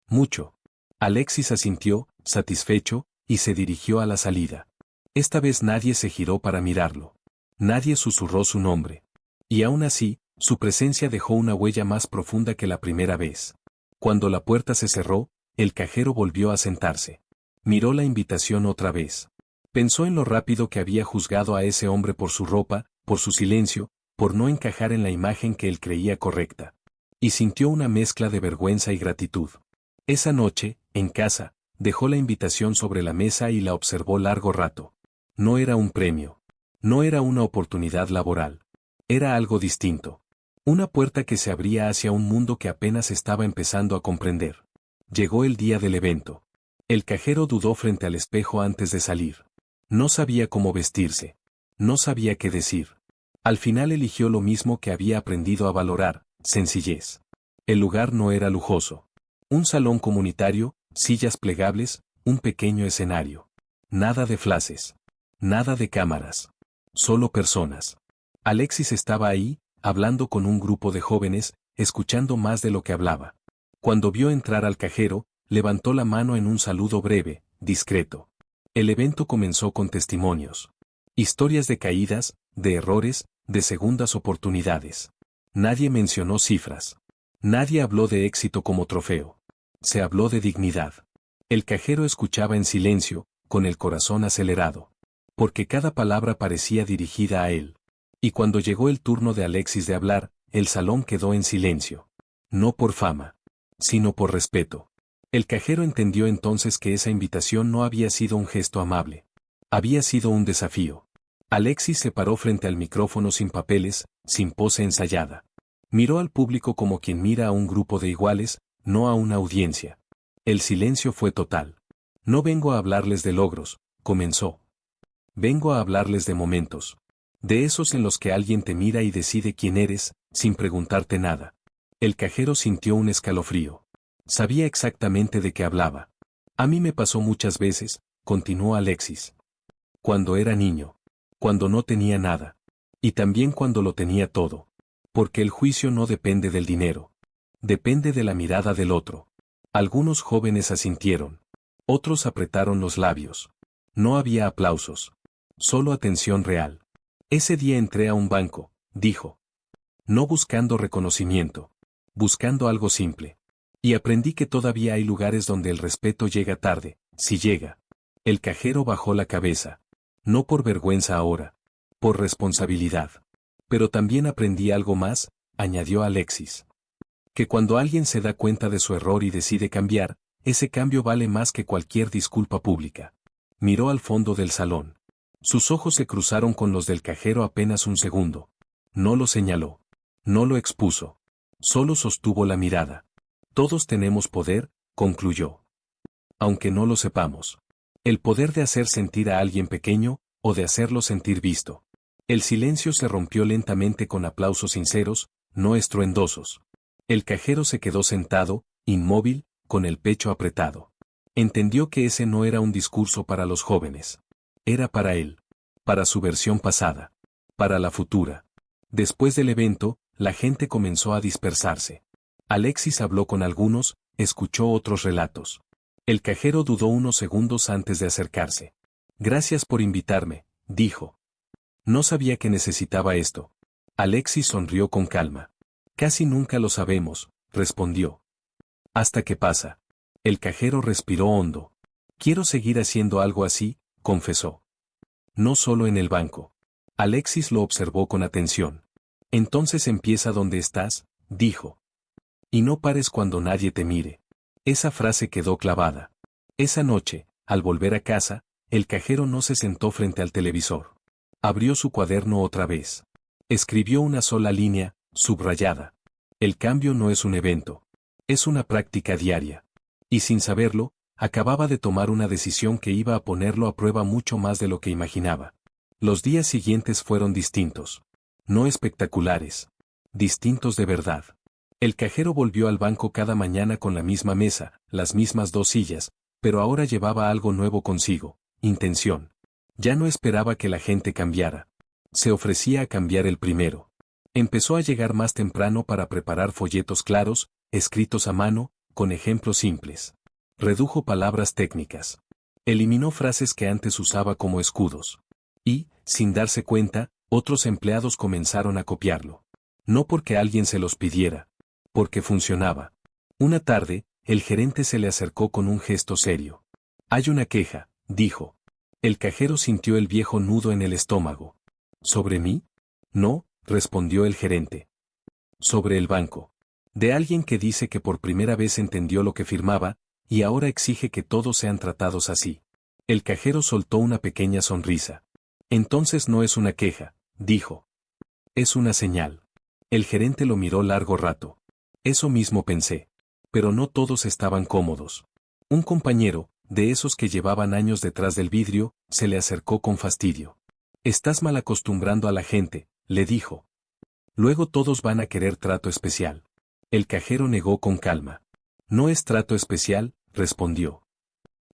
Mucho. Alexis asintió, satisfecho, y se dirigió a la salida. Esta vez nadie se giró para mirarlo. Nadie susurró su nombre. Y aún así, su presencia dejó una huella más profunda que la primera vez. Cuando la puerta se cerró, el cajero volvió a sentarse. Miró la invitación otra vez. Pensó en lo rápido que había juzgado a ese hombre por su ropa, por su silencio, por no encajar en la imagen que él creía correcta. Y sintió una mezcla de vergüenza y gratitud. Esa noche, en casa, dejó la invitación sobre la mesa y la observó largo rato. No era un premio. No era una oportunidad laboral. Era algo distinto. Una puerta que se abría hacia un mundo que apenas estaba empezando a comprender. Llegó el día del evento. El cajero dudó frente al espejo antes de salir. No sabía cómo vestirse. No sabía qué decir. Al final eligió lo mismo que había aprendido a valorar, sencillez. El lugar no era lujoso. Un salón comunitario, sillas plegables, un pequeño escenario. Nada de flashes. Nada de cámaras. Solo personas. Alexis estaba ahí, hablando con un grupo de jóvenes, escuchando más de lo que hablaba. Cuando vio entrar al cajero, levantó la mano en un saludo breve, discreto. El evento comenzó con testimonios. Historias de caídas, de errores, de segundas oportunidades. Nadie mencionó cifras. Nadie habló de éxito como trofeo. Se habló de dignidad. El cajero escuchaba en silencio, con el corazón acelerado. Porque cada palabra parecía dirigida a él. Y cuando llegó el turno de Alexis de hablar, el salón quedó en silencio. No por fama, sino por respeto. El cajero entendió entonces que esa invitación no había sido un gesto amable. Había sido un desafío. Alexis se paró frente al micrófono sin papeles, sin pose ensayada. Miró al público como quien mira a un grupo de iguales, no a una audiencia. El silencio fue total. No vengo a hablarles de logros, comenzó. Vengo a hablarles de momentos. De esos en los que alguien te mira y decide quién eres, sin preguntarte nada. El cajero sintió un escalofrío. Sabía exactamente de qué hablaba. A mí me pasó muchas veces, continuó Alexis. Cuando era niño. Cuando no tenía nada. Y también cuando lo tenía todo. Porque el juicio no depende del dinero. Depende de la mirada del otro. Algunos jóvenes asintieron. Otros apretaron los labios. No había aplausos. Solo atención real. Ese día entré a un banco, dijo. No buscando reconocimiento. Buscando algo simple. Y aprendí que todavía hay lugares donde el respeto llega tarde, si llega. El cajero bajó la cabeza. No por vergüenza ahora. Por responsabilidad. Pero también aprendí algo más, añadió Alexis. Que cuando alguien se da cuenta de su error y decide cambiar, ese cambio vale más que cualquier disculpa pública. Miró al fondo del salón. Sus ojos se cruzaron con los del cajero apenas un segundo. No lo señaló. No lo expuso. Solo sostuvo la mirada. Todos tenemos poder, concluyó. Aunque no lo sepamos. El poder de hacer sentir a alguien pequeño, o de hacerlo sentir visto. El silencio se rompió lentamente con aplausos sinceros, no estruendosos. El cajero se quedó sentado, inmóvil, con el pecho apretado. Entendió que ese no era un discurso para los jóvenes. Era para él. Para su versión pasada. Para la futura. Después del evento, la gente comenzó a dispersarse. Alexis habló con algunos, escuchó otros relatos. El cajero dudó unos segundos antes de acercarse. Gracias por invitarme, dijo. No sabía que necesitaba esto. Alexis sonrió con calma. Casi nunca lo sabemos, respondió. Hasta que pasa. El cajero respiró hondo. Quiero seguir haciendo algo así, confesó. No solo en el banco. Alexis lo observó con atención. Entonces empieza donde estás, dijo. Y no pares cuando nadie te mire. Esa frase quedó clavada. Esa noche, al volver a casa, el cajero no se sentó frente al televisor. Abrió su cuaderno otra vez. Escribió una sola línea, subrayada. El cambio no es un evento. Es una práctica diaria. Y sin saberlo, acababa de tomar una decisión que iba a ponerlo a prueba mucho más de lo que imaginaba. Los días siguientes fueron distintos. No espectaculares. Distintos de verdad. El cajero volvió al banco cada mañana con la misma mesa, las mismas 2 sillas, pero ahora llevaba algo nuevo consigo: intención. Ya no esperaba que la gente cambiara. Se ofrecía a cambiar el primero. Empezó a llegar más temprano para preparar folletos claros, escritos a mano, con ejemplos simples. Redujo palabras técnicas. Eliminó frases que antes usaba como escudos. Y, sin darse cuenta, otros empleados comenzaron a copiarlo. No porque alguien se los pidiera. Porque funcionaba. Una tarde, el gerente se le acercó con un gesto serio. «Hay una queja», dijo. El cajero sintió el viejo nudo en el estómago. «¿Sobre mí?» «No», respondió el gerente. «Sobre el banco. De alguien que dice que por primera vez entendió lo que firmaba, y ahora exige que todos sean tratados así». El cajero soltó una pequeña sonrisa. «Entonces no es una queja», dijo. «Es una señal». El gerente lo miró largo rato. «Eso mismo pensé. Pero no todos estaban cómodos». Un compañero, de esos que llevaban años detrás del vidrio, se le acercó con fastidio. «Estás mal acostumbrando a la gente», le dijo. «Luego todos van a querer trato especial». El cajero negó con calma. «No es trato especial», respondió.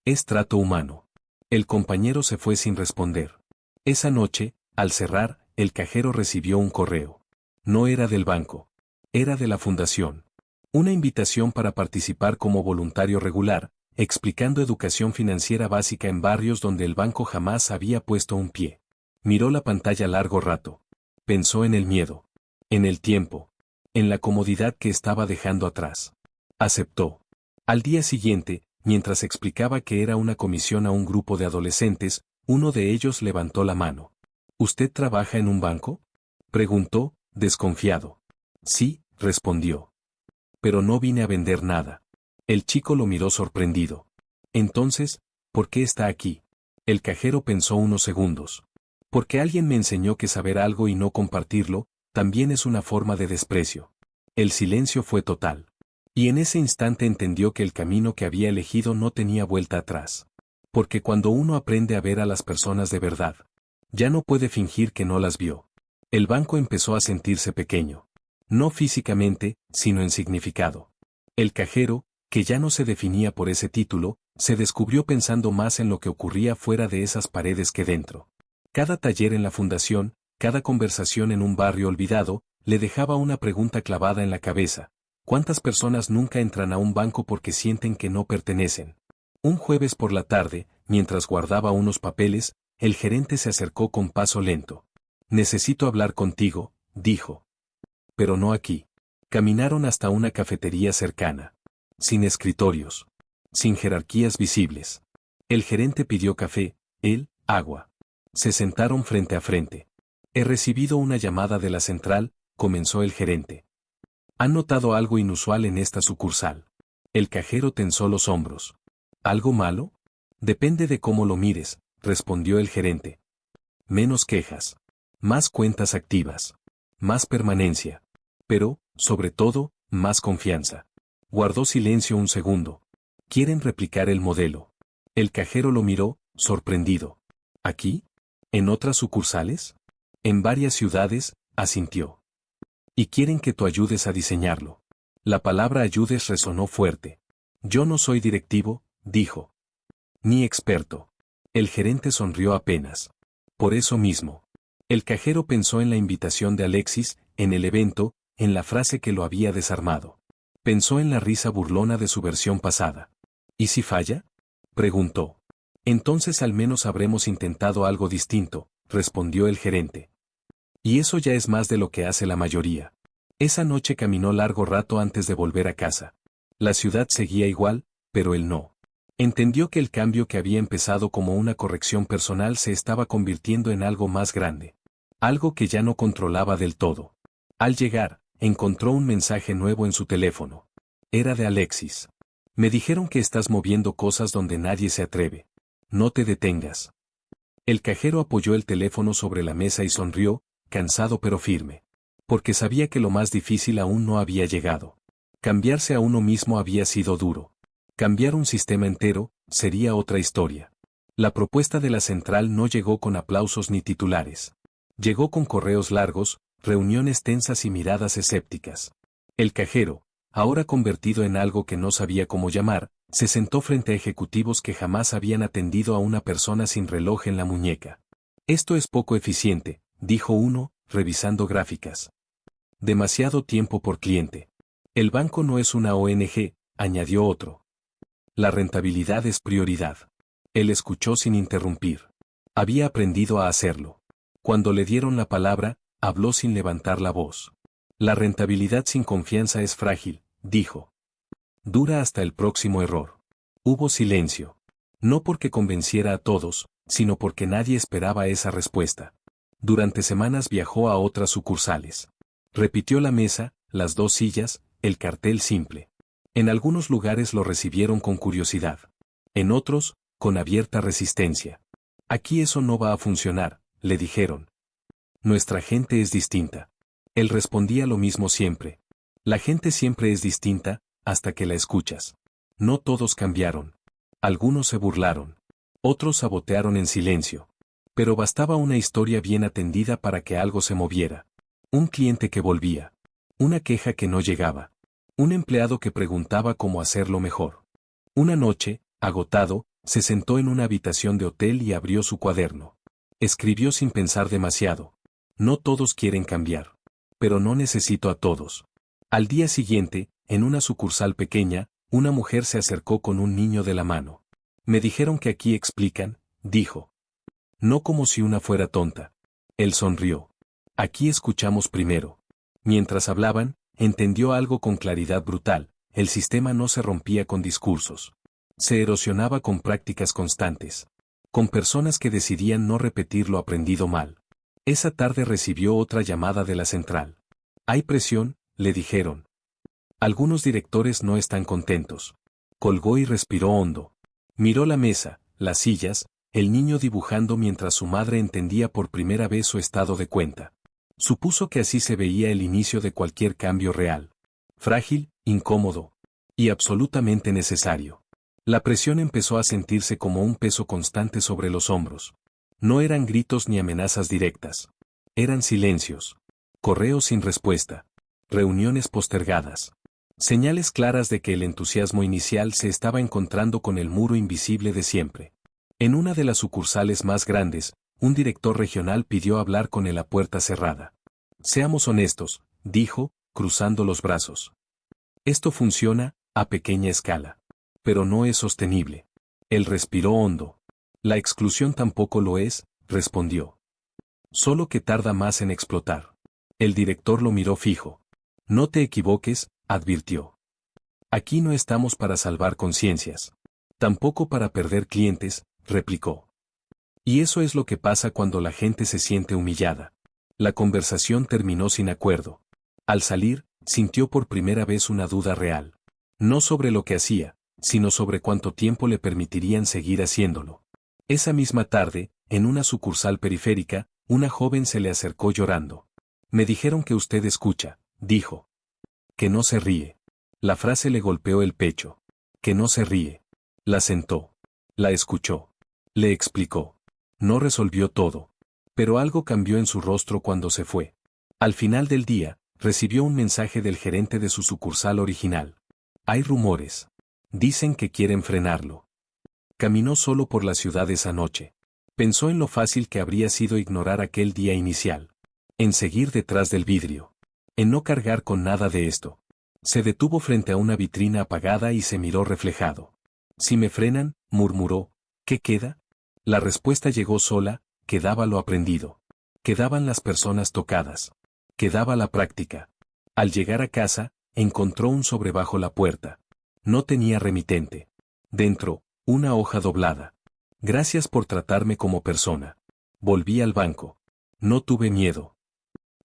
«Es trato humano». El compañero se fue sin responder. Esa noche, al cerrar, el cajero recibió un correo. No era del banco. Era de la fundación. Una invitación para participar como voluntario regular, explicando educación financiera básica en barrios donde el banco jamás había puesto un pie. Miró la pantalla largo rato. Pensó en el miedo. En el tiempo. En la comodidad que estaba dejando atrás. Aceptó. Al día siguiente, mientras explicaba que era una comisión a un grupo de adolescentes, uno de ellos levantó la mano. «¿Usted trabaja en un banco?», preguntó, desconfiado. «Sí», respondió. «Pero no vine a vender nada». El chico lo miró sorprendido. «Entonces, ¿por qué está aquí?». El cajero pensó unos segundos. «Porque alguien me enseñó que saber algo y no compartirlo, también es una forma de desprecio». El silencio fue total. Y en ese instante entendió que el camino que había elegido no tenía vuelta atrás. Porque cuando uno aprende a ver a las personas de verdad, ya no puede fingir que no las vio. El banco empezó a sentirse pequeño. No físicamente, sino en significado. El cajero, que ya no se definía por ese título, se descubrió pensando más en lo que ocurría fuera de esas paredes que dentro. Cada taller en la fundación, cada conversación en un barrio olvidado, le dejaba una pregunta clavada en la cabeza. ¿Cuántas personas nunca entran a un banco porque sienten que no pertenecen? Un jueves por la tarde, mientras guardaba unos papeles, el gerente se acercó con paso lento. «Necesito hablar contigo», dijo. «Pero no aquí». Caminaron hasta una cafetería cercana. Sin escritorios. Sin jerarquías visibles. El gerente pidió café, él, agua. Se sentaron frente a frente. «He recibido una llamada de la central», comenzó el gerente. «¿Han notado algo inusual en esta sucursal?». El cajero tensó los hombros. «¿Algo malo?». «Depende de cómo lo mires», respondió el gerente. «Menos quejas. Más cuentas activas. Más permanencia. Pero, sobre todo, más confianza». Guardó silencio un segundo. «¿Quieren replicar el modelo?». El cajero lo miró, sorprendido. «¿Aquí? ¿En otras sucursales?». «En varias ciudades», asintió. «¿Y quieren que tú ayudes a diseñarlo?». La palabra ayudes resonó fuerte. «Yo no soy directivo», dijo. «Ni experto». El gerente sonrió apenas. «Por eso mismo». El cajero pensó en la invitación de Alexis, en el evento, en la frase que lo había desarmado. Pensó en la risa burlona de su versión pasada. «¿Y si falla?», preguntó. «Entonces al menos habremos intentado algo distinto», respondió el gerente. «Y eso ya es más de lo que hace la mayoría». Esa noche caminó largo rato antes de volver a casa. La ciudad seguía igual, pero él no. Entendió que el cambio que había empezado como una corrección personal se estaba convirtiendo en algo más grande. Algo que ya no controlaba del todo. Al llegar, encontró un mensaje nuevo en su teléfono. Era de Alexis. «Me dijeron que estás moviendo cosas donde nadie se atreve. No te detengas». El cajero apoyó el teléfono sobre la mesa y sonrió, cansado pero firme. Porque sabía que lo más difícil aún no había llegado. Cambiarse a uno mismo había sido duro. Cambiar un sistema entero sería otra historia. La propuesta de la central no llegó con aplausos ni titulares. Llegó con correos largos, reuniones tensas y miradas escépticas. El cajero, ahora convertido en algo que no sabía cómo llamar, se sentó frente a ejecutivos que jamás habían atendido a una persona sin reloj en la muñeca. Esto es poco eficiente, dijo uno, revisando gráficas. Demasiado tiempo por cliente. El banco no es una ONG, añadió otro. La rentabilidad es prioridad. Él escuchó sin interrumpir. Había aprendido a hacerlo. Cuando le dieron la palabra, habló sin levantar la voz. La rentabilidad sin confianza es frágil, dijo. Dura hasta el próximo error. Hubo silencio. No porque convenciera a todos, sino porque nadie esperaba esa respuesta. Durante semanas viajó a otras sucursales. Repitió la mesa, las 2 sillas, el cartel simple. En algunos lugares lo recibieron con curiosidad. En otros, con abierta resistencia. Aquí eso no va a funcionar, le dijeron. Nuestra gente es distinta. Él respondía lo mismo siempre. La gente siempre es distinta, hasta que la escuchas. No todos cambiaron. Algunos se burlaron. Otros sabotearon en silencio. Pero bastaba una historia bien atendida para que algo se moviera. Un cliente que volvía. Una queja que no llegaba. Un empleado que preguntaba cómo hacerlo mejor. Una noche, agotado, se sentó en una habitación de hotel y abrió su cuaderno. Escribió sin pensar demasiado. No todos quieren cambiar. Pero no necesito a todos. Al día siguiente, en una sucursal pequeña, una mujer se acercó con un niño de la mano. Me dijeron que aquí explican, dijo. No como si una fuera tonta. Él sonrió. Aquí escuchamos primero. Mientras hablaban, entendió algo con claridad brutal. El sistema no se rompía con discursos. Se erosionaba con prácticas constantes. Con personas que decidían no repetir lo aprendido mal. Esa tarde recibió otra llamada de la central. Hay presión, le dijeron. Algunos directores no están contentos. Colgó y respiró hondo. Miró la mesa, las sillas, el niño dibujando mientras su madre entendía por primera vez su estado de cuenta. Supuso que así se veía el inicio de cualquier cambio real. Frágil, incómodo. Y absolutamente necesario. La presión empezó a sentirse como un peso constante sobre los hombros. No eran gritos ni amenazas directas. Eran silencios. Correos sin respuesta. Reuniones postergadas. Señales claras de que el entusiasmo inicial se estaba encontrando con el muro invisible de siempre. En una de las sucursales más grandes, un director regional pidió hablar con él a puerta cerrada. Seamos honestos, dijo, cruzando los brazos. Esto funciona, a pequeña escala. Pero no es sostenible. Él respiró hondo. La exclusión tampoco lo es, respondió. Solo que tarda más en explotar. El director lo miró fijo. No te equivoques, advirtió. Aquí no estamos para salvar conciencias. Tampoco para perder clientes, replicó. Y eso es lo que pasa cuando la gente se siente humillada. La conversación terminó sin acuerdo. Al salir, sintió por primera vez una duda real. No sobre lo que hacía, sino sobre cuánto tiempo le permitirían seguir haciéndolo. Esa misma tarde, en una sucursal periférica, una joven se le acercó llorando. Me dijeron que usted escucha, dijo. Que no se ríe. La frase le golpeó el pecho. Que no se ríe. La sentó. La escuchó. Le explicó. No resolvió todo. Pero algo cambió en su rostro cuando se fue. Al final del día, recibió un mensaje del gerente de su sucursal original. Hay rumores. Dicen que quieren frenarlo. Caminó solo por la ciudad esa noche. Pensó en lo fácil que habría sido ignorar aquel día inicial. En seguir detrás del vidrio. En no cargar con nada de esto. Se detuvo frente a una vitrina apagada y se miró reflejado. Si me frenan, murmuró, ¿qué queda? La respuesta llegó sola, quedaba lo aprendido. Quedaban las personas tocadas. Quedaba la práctica. Al llegar a casa, encontró un sobre bajo la puerta. No tenía remitente. Dentro, una hoja doblada. Gracias por tratarme como persona. Volví al banco. No tuve miedo.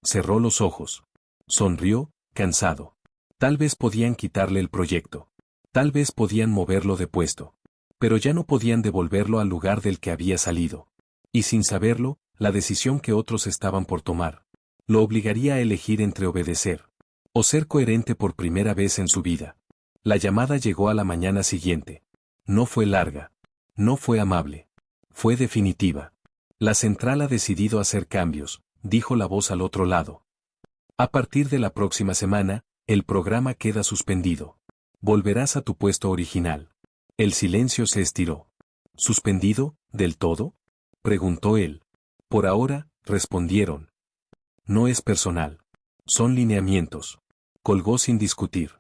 Cerró los ojos. Sonrió, cansado. Tal vez podían quitarle el proyecto. Tal vez podían moverlo de puesto. Pero ya no podían devolverlo al lugar del que había salido. Y sin saberlo, la decisión que otros estaban por tomar. Lo obligaría a elegir entre obedecer o ser coherente por primera vez en su vida. La llamada llegó a la mañana siguiente. No fue larga. No fue amable. Fue definitiva. La central ha decidido hacer cambios, dijo la voz al otro lado. A partir de la próxima semana, el programa queda suspendido. Volverás a tu puesto original. El silencio se estiró. ¿Suspendido, del todo?, preguntó él. Por ahora, respondieron. No es personal. Son lineamientos. Colgó sin discutir.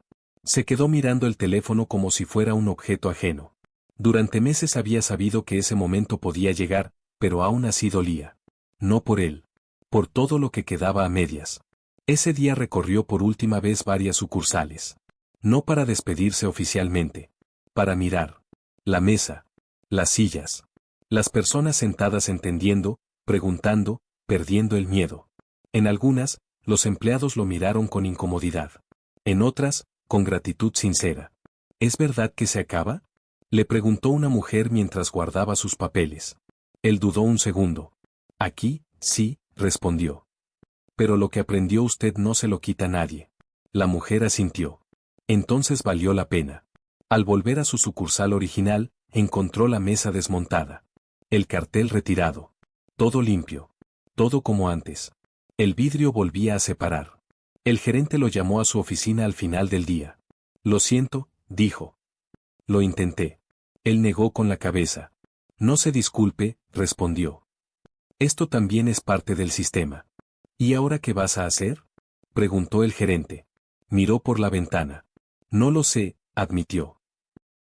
Se quedó mirando el teléfono como si fuera un objeto ajeno. Durante meses había sabido que ese momento podía llegar, pero aún así dolía. No por él. Por todo lo que quedaba a medias. Ese día recorrió por última vez varias sucursales. No para despedirse oficialmente. Para mirar. La mesa. Las sillas. Las personas sentadas entendiendo, preguntando, perdiendo el miedo. En algunas, los empleados lo miraron con incomodidad. En otras, con gratitud sincera. ¿Es verdad que se acaba?, le preguntó una mujer mientras guardaba sus papeles. Él dudó un segundo. Aquí, sí, respondió. Pero lo que aprendió usted no se lo quita nadie. La mujer asintió. Entonces valió la pena. Al volver a su sucursal original, encontró la mesa desmontada. El cartel retirado. Todo limpio. Todo como antes. El vidrio volvía a separar. El gerente lo llamó a su oficina al final del día. Lo siento, dijo. Lo intenté. Él negó con la cabeza. No se disculpe, respondió. Esto también es parte del sistema. ¿Y ahora qué vas a hacer?, preguntó el gerente. Miró por la ventana. No lo sé, admitió.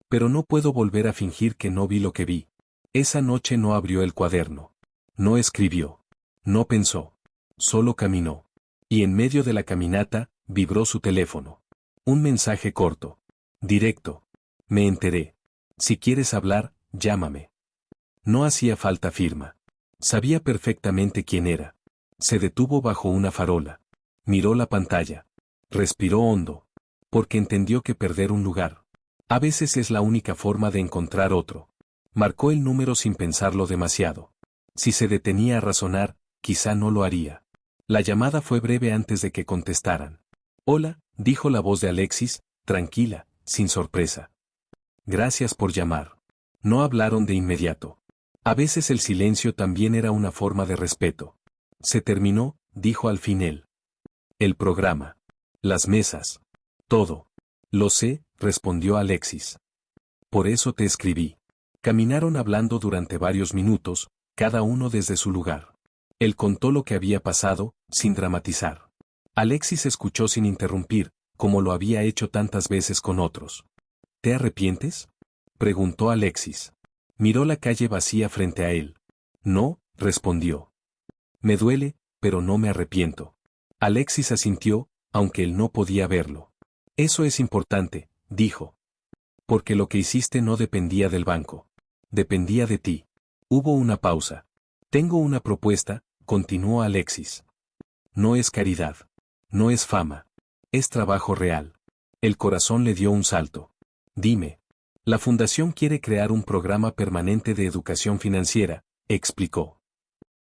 Pero no puedo volver a fingir que no vi lo que vi. Esa noche no abrió el cuaderno. No escribió. No pensó. Solo caminó. Y en medio de la caminata, vibró su teléfono. Un mensaje corto. Directo. Me enteré. Si quieres hablar, llámame. No hacía falta firma. Sabía perfectamente quién era. Se detuvo bajo una farola. Miró la pantalla. Respiró hondo. Porque entendió que perder un lugar a veces es la única forma de encontrar otro. Marcó el número sin pensarlo demasiado. Si se detenía a razonar, quizá no lo haría. La llamada fue breve antes de que contestaran. Hola, dijo la voz de Alexis, tranquila, sin sorpresa. Gracias por llamar. No hablaron de inmediato. A veces el silencio también era una forma de respeto. Se terminó, dijo al fin él. El programa. Las mesas. Todo. Lo sé, respondió Alexis. Por eso te escribí. Caminaron hablando durante varios minutos, cada uno desde su lugar. Él contó lo que había pasado, sin dramatizar. Alexis escuchó sin interrumpir, como lo había hecho tantas veces con otros. ¿Te arrepientes?, preguntó Alexis. Miró la calle vacía frente a él. No, respondió. Me duele, pero no me arrepiento. Alexis asintió, aunque él no podía verlo. Eso es importante, dijo. Porque lo que hiciste no dependía del banco. Dependía de ti. Hubo una pausa. Tengo una propuesta, continuó Alexis. No es caridad. No es fama. Es trabajo real. El corazón le dio un salto. Dime. La fundación quiere crear un programa permanente de educación financiera, explicó.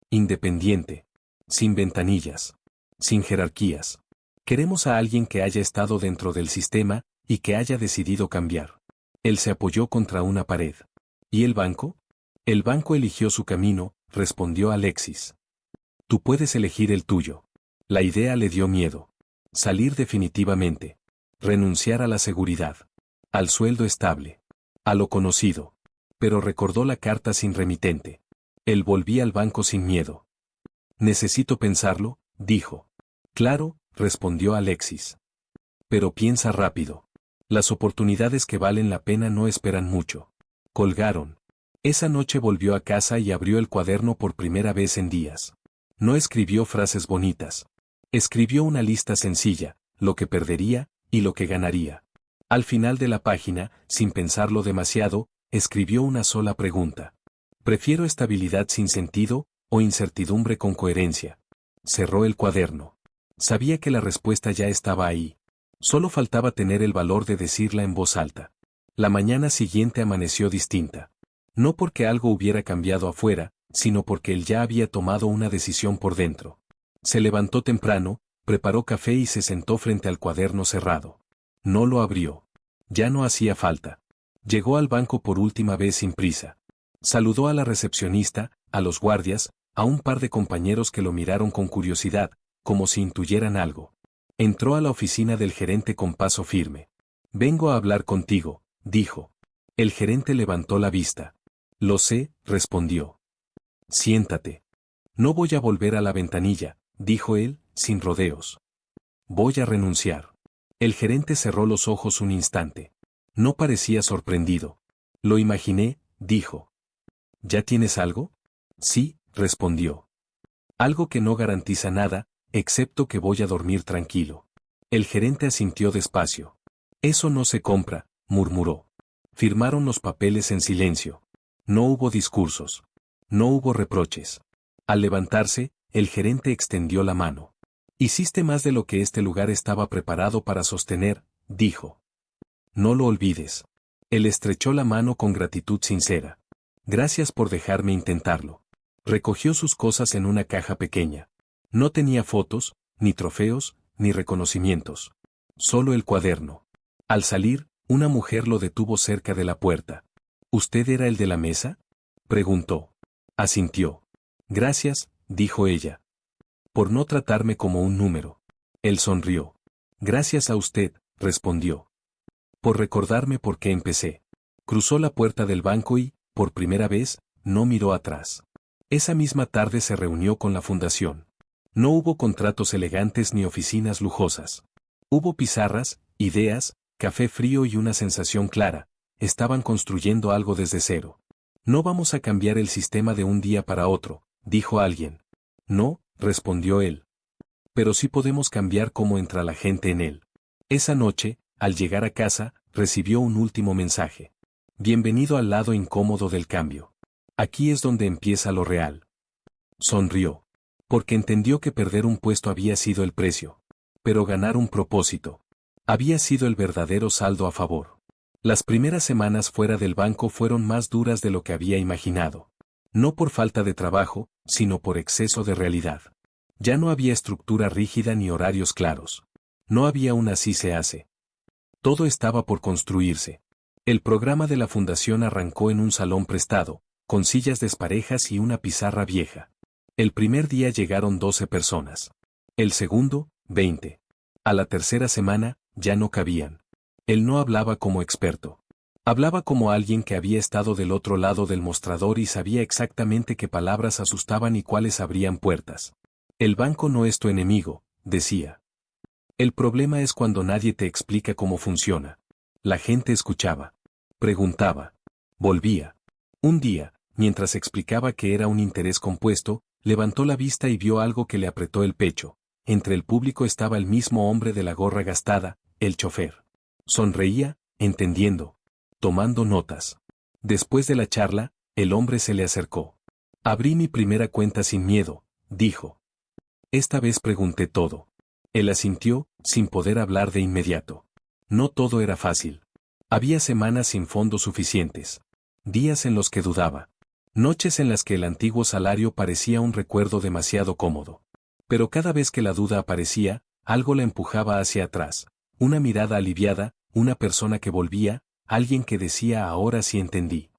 Independiente. Sin ventanillas. Sin jerarquías. Queremos a alguien que haya estado dentro del sistema y que haya decidido cambiar. Él se apoyó contra una pared. ¿Y el banco? El banco eligió su camino, respondió Alexis. Tú puedes elegir el tuyo. La idea le dio miedo. Salir definitivamente. Renunciar a la seguridad. Al sueldo estable. A lo conocido. Pero recordó la carta sin remitente. Él volvía al banco sin miedo. Necesito pensarlo, dijo. Claro, respondió Alexis. Pero piensa rápido. Las oportunidades que valen la pena no esperan mucho. Colgaron. Esa noche volvió a casa y abrió el cuaderno por primera vez en días. No escribió frases bonitas. Escribió una lista sencilla, lo que perdería y lo que ganaría. Al final de la página, sin pensarlo demasiado, escribió una sola pregunta. ¿Prefiero estabilidad sin sentido o incertidumbre con coherencia? Cerró el cuaderno. Sabía que la respuesta ya estaba ahí. Solo faltaba tener el valor de decirla en voz alta. La mañana siguiente amaneció distinta. No porque algo hubiera cambiado afuera, sino porque él ya había tomado una decisión por dentro. Se levantó temprano, preparó café y se sentó frente al cuaderno cerrado. No lo abrió. Ya no hacía falta. Llegó al banco por última vez sin prisa. Saludó a la recepcionista, a los guardias, a un par de compañeros que lo miraron con curiosidad, como si intuyeran algo. Entró a la oficina del gerente con paso firme. «Vengo a hablar contigo», dijo. El gerente levantó la vista. «Lo sé», respondió. «Siéntate». «No voy a volver a la ventanilla», dijo él, sin rodeos. «Voy a renunciar». El gerente cerró los ojos un instante. No parecía sorprendido. «Lo imaginé», dijo. «¿Ya tienes algo?» «Sí», respondió. «Algo que no garantiza nada, excepto que voy a dormir tranquilo». El gerente asintió despacio. «Eso no se compra», murmuró. Firmaron los papeles en silencio. No hubo discursos. No hubo reproches. Al levantarse, el gerente extendió la mano. «Hiciste más de lo que este lugar estaba preparado para sostener», dijo. «No lo olvides». Él estrechó la mano con gratitud sincera. «Gracias por dejarme intentarlo». Recogió sus cosas en una caja pequeña. No tenía fotos, ni trofeos, ni reconocimientos. Solo el cuaderno. Al salir, una mujer lo detuvo cerca de la puerta. «¿Usted era el de la mesa?», preguntó. Asintió. «Gracias», dijo ella. «Por no tratarme como un número». Él sonrió. «Gracias a usted», respondió. «Por recordarme por qué empecé». Cruzó la puerta del banco y, por primera vez, no miró atrás. Esa misma tarde se reunió con la fundación. No hubo contratos elegantes ni oficinas lujosas. Hubo pizarras, ideas, café frío y una sensación clara: estaban construyendo algo desde cero. «No vamos a cambiar el sistema de un día para otro», dijo alguien. «No», respondió él. «Pero sí podemos cambiar cómo entra la gente en él». Esa noche, al llegar a casa, recibió un último mensaje. «Bienvenido al lado incómodo del cambio. Aquí es donde empieza lo real». Sonrió. Porque entendió que perder un puesto había sido el precio. Pero ganar un propósito había sido el verdadero saldo a favor. Las primeras semanas fuera del banco fueron más duras de lo que había imaginado. No por falta de trabajo, sino por exceso de realidad. Ya no había estructura rígida ni horarios claros. No había un así se hace. Todo estaba por construirse. El programa de la fundación arrancó en un salón prestado, con sillas desparejas y una pizarra vieja. El primer día llegaron 12 personas. El segundo, 20. A la tercera semana, ya no cabían. Él no hablaba como experto. Hablaba como alguien que había estado del otro lado del mostrador y sabía exactamente qué palabras asustaban y cuáles abrían puertas. «El banco no es tu enemigo», decía. «El problema es cuando nadie te explica cómo funciona». La gente escuchaba. Preguntaba. Volvía. Un día, mientras explicaba que era un interés compuesto, levantó la vista y vio algo que le apretó el pecho. Entre el público estaba el mismo hombre de la gorra gastada, el chofer. Sonreía, entendiendo, tomando notas. Después de la charla, el hombre se le acercó. «Abrí mi primera cuenta sin miedo», dijo. «Esta vez pregunté todo». Él asintió, sin poder hablar de inmediato. No todo era fácil. Había semanas sin fondos suficientes. Días en los que dudaba. Noches en las que el antiguo salario parecía un recuerdo demasiado cómodo. Pero cada vez que la duda aparecía, algo la empujaba hacia atrás. Una mirada aliviada, una persona que volvía, alguien que decía «ahora sí entendí».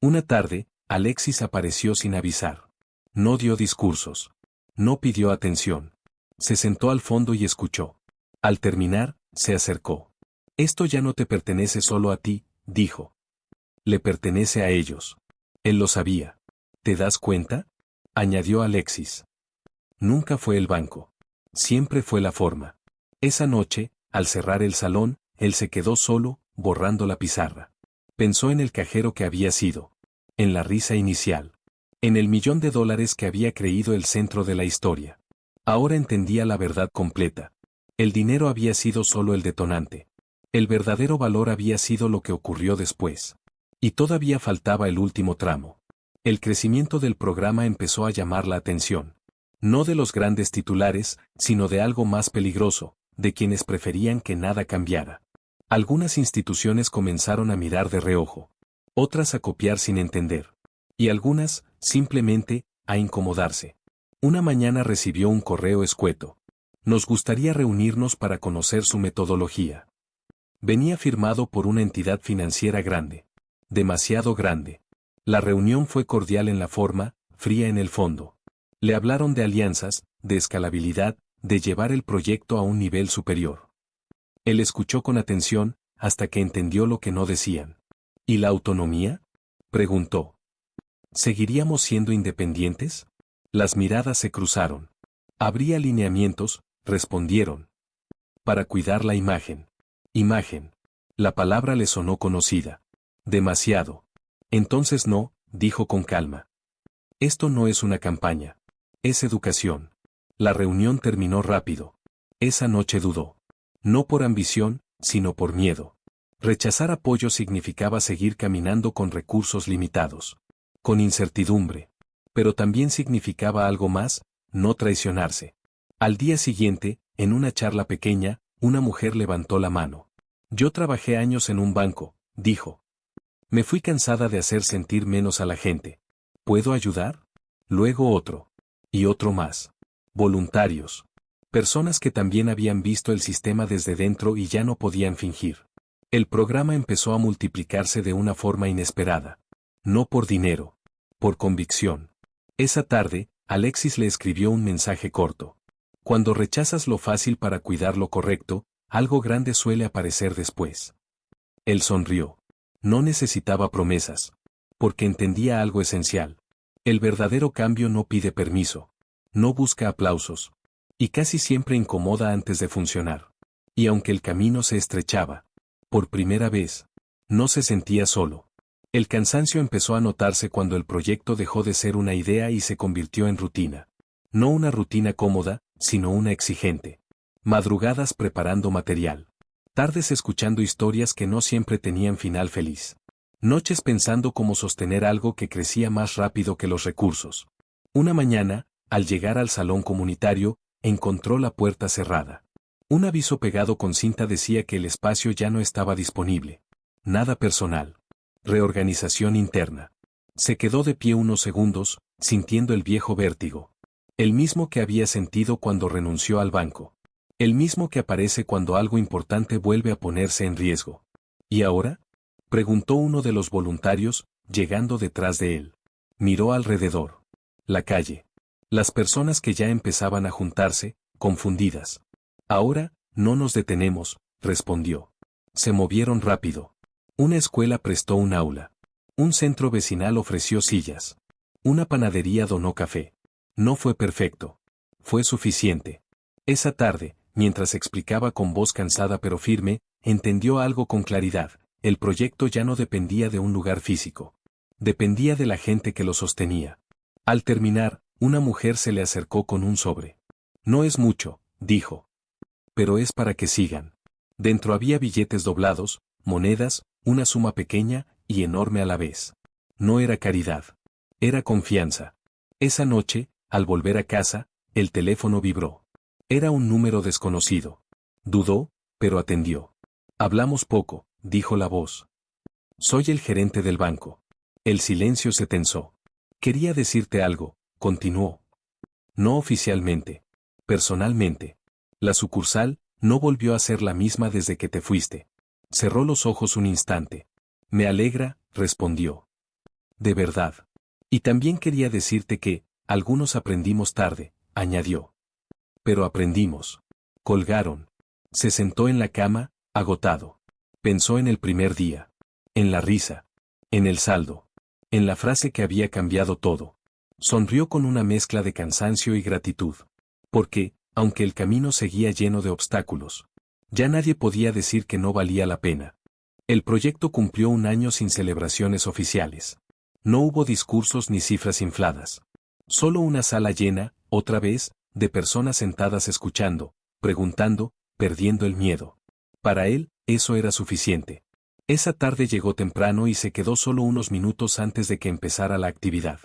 Una tarde, Alexis apareció sin avisar. No dio discursos. No pidió atención. Se sentó al fondo y escuchó. Al terminar, se acercó. «Esto ya no te pertenece solo a ti», dijo. «Le pertenece a ellos». Él lo sabía. «¿Te das cuenta?», añadió Alexis. «Nunca fue el banco. Siempre fue la forma». Esa noche, al cerrar el salón, él se quedó solo, borrando la pizarra. Pensó en el cajero que había sido. En la risa inicial. En el $1.000.000 que había creído el centro de la historia. Ahora entendía la verdad completa. El dinero había sido solo el detonante. El verdadero valor había sido lo que ocurrió después. Y todavía faltaba el último tramo. El crecimiento del programa empezó a llamar la atención. No de los grandes titulares, sino de algo más peligroso, de quienes preferían que nada cambiara. Algunas instituciones comenzaron a mirar de reojo. Otras a copiar sin entender. Y algunas, simplemente, a incomodarse. Una mañana recibió un correo escueto. Nos gustaría reunirnos para conocer su metodología. Venía firmado por una entidad financiera grande. Demasiado grande. La reunión fue cordial en la forma, fría en el fondo. Le hablaron de alianzas, de escalabilidad, de llevar el proyecto a un nivel superior. Él escuchó con atención, hasta que entendió lo que no decían. ¿Y la autonomía?, preguntó. ¿Seguiríamos siendo independientes? Las miradas se cruzaron. Habría lineamientos, respondieron. Para cuidar la imagen. Imagen. La palabra le sonó conocida. Demasiado. Entonces no, dijo con calma. Esto no es una campaña. Es educación. La reunión terminó rápido. Esa noche dudó. No por ambición, sino por miedo. Rechazar apoyo significaba seguir caminando con recursos limitados. Con incertidumbre. Pero también significaba algo más, no traicionarse. Al día siguiente, en una charla pequeña, una mujer levantó la mano. Yo trabajé años en un banco, dijo. Me fui cansada de hacer sentir menos a la gente. ¿Puedo ayudar? Luego otro. Y otro más. Voluntarios. Personas que también habían visto el sistema desde dentro y ya no podían fingir. El programa empezó a multiplicarse de una forma inesperada. No por dinero. Por convicción. Esa tarde, Alexis le escribió un mensaje corto. Cuando rechazas lo fácil para cuidar lo correcto, algo grande suele aparecer después. Él sonrió. No necesitaba promesas. Porque entendía algo esencial. El verdadero cambio no pide permiso. No busca aplausos. Y casi siempre incomoda antes de funcionar. Y aunque el camino se estrechaba, por primera vez, no se sentía solo. El cansancio empezó a notarse cuando el proyecto dejó de ser una idea y se convirtió en rutina. No una rutina cómoda, sino una exigente. Madrugadas preparando material. Tardes escuchando historias que no siempre tenían final feliz. Noches pensando cómo sostener algo que crecía más rápido que los recursos. Una mañana, al llegar al salón comunitario, encontró la puerta cerrada. Un aviso pegado con cinta decía que el espacio ya no estaba disponible. Nada personal. Reorganización interna. Se quedó de pie unos segundos, sintiendo el viejo vértigo. El mismo que había sentido cuando renunció al banco. El mismo que aparece cuando algo importante vuelve a ponerse en riesgo. ¿Y ahora?, preguntó uno de los voluntarios, llegando detrás de él. Miró alrededor. La calle. Las personas que ya empezaban a juntarse, confundidas. Ahora, no nos detenemos, respondió. Se movieron rápido. Una escuela prestó un aula. Un centro vecinal ofreció sillas. Una panadería donó café. No fue perfecto. Fue suficiente. Esa tarde, mientras explicaba con voz cansada pero firme, entendió algo con claridad. El proyecto ya no dependía de un lugar físico. Dependía de la gente que lo sostenía. Al terminar, una mujer se le acercó con un sobre. No es mucho, dijo. Pero es para que sigan. Dentro había billetes doblados, monedas, una suma pequeña y enorme a la vez. No era caridad. Era confianza. Esa noche, al volver a casa, el teléfono vibró. Era un número desconocido. Dudó, pero atendió. Hablamos poco, dijo la voz. Soy el gerente del banco. El silencio se tensó. Quería decirte algo, continuó. No oficialmente. Personalmente. La sucursal no volvió a ser la misma desde que te fuiste. Cerró los ojos un instante. Me alegra, respondió. De verdad. Y también quería decirte que, algunos aprendimos tarde, añadió. Pero aprendimos. Colgaron. Se sentó en la cama, agotado. Pensó en el primer día. En la risa. En el saldo. En la frase que había cambiado todo. Sonrió con una mezcla de cansancio y gratitud. Porque, aunque el camino seguía lleno de obstáculos, ya nadie podía decir que no valía la pena. El proyecto cumplió un año sin celebraciones oficiales. No hubo discursos ni cifras infladas. Solo una sala llena, otra vez, de personas sentadas escuchando, preguntando, perdiendo el miedo. Para él, eso era suficiente. Esa tarde llegó temprano y se quedó solo unos minutos antes de que empezara la actividad.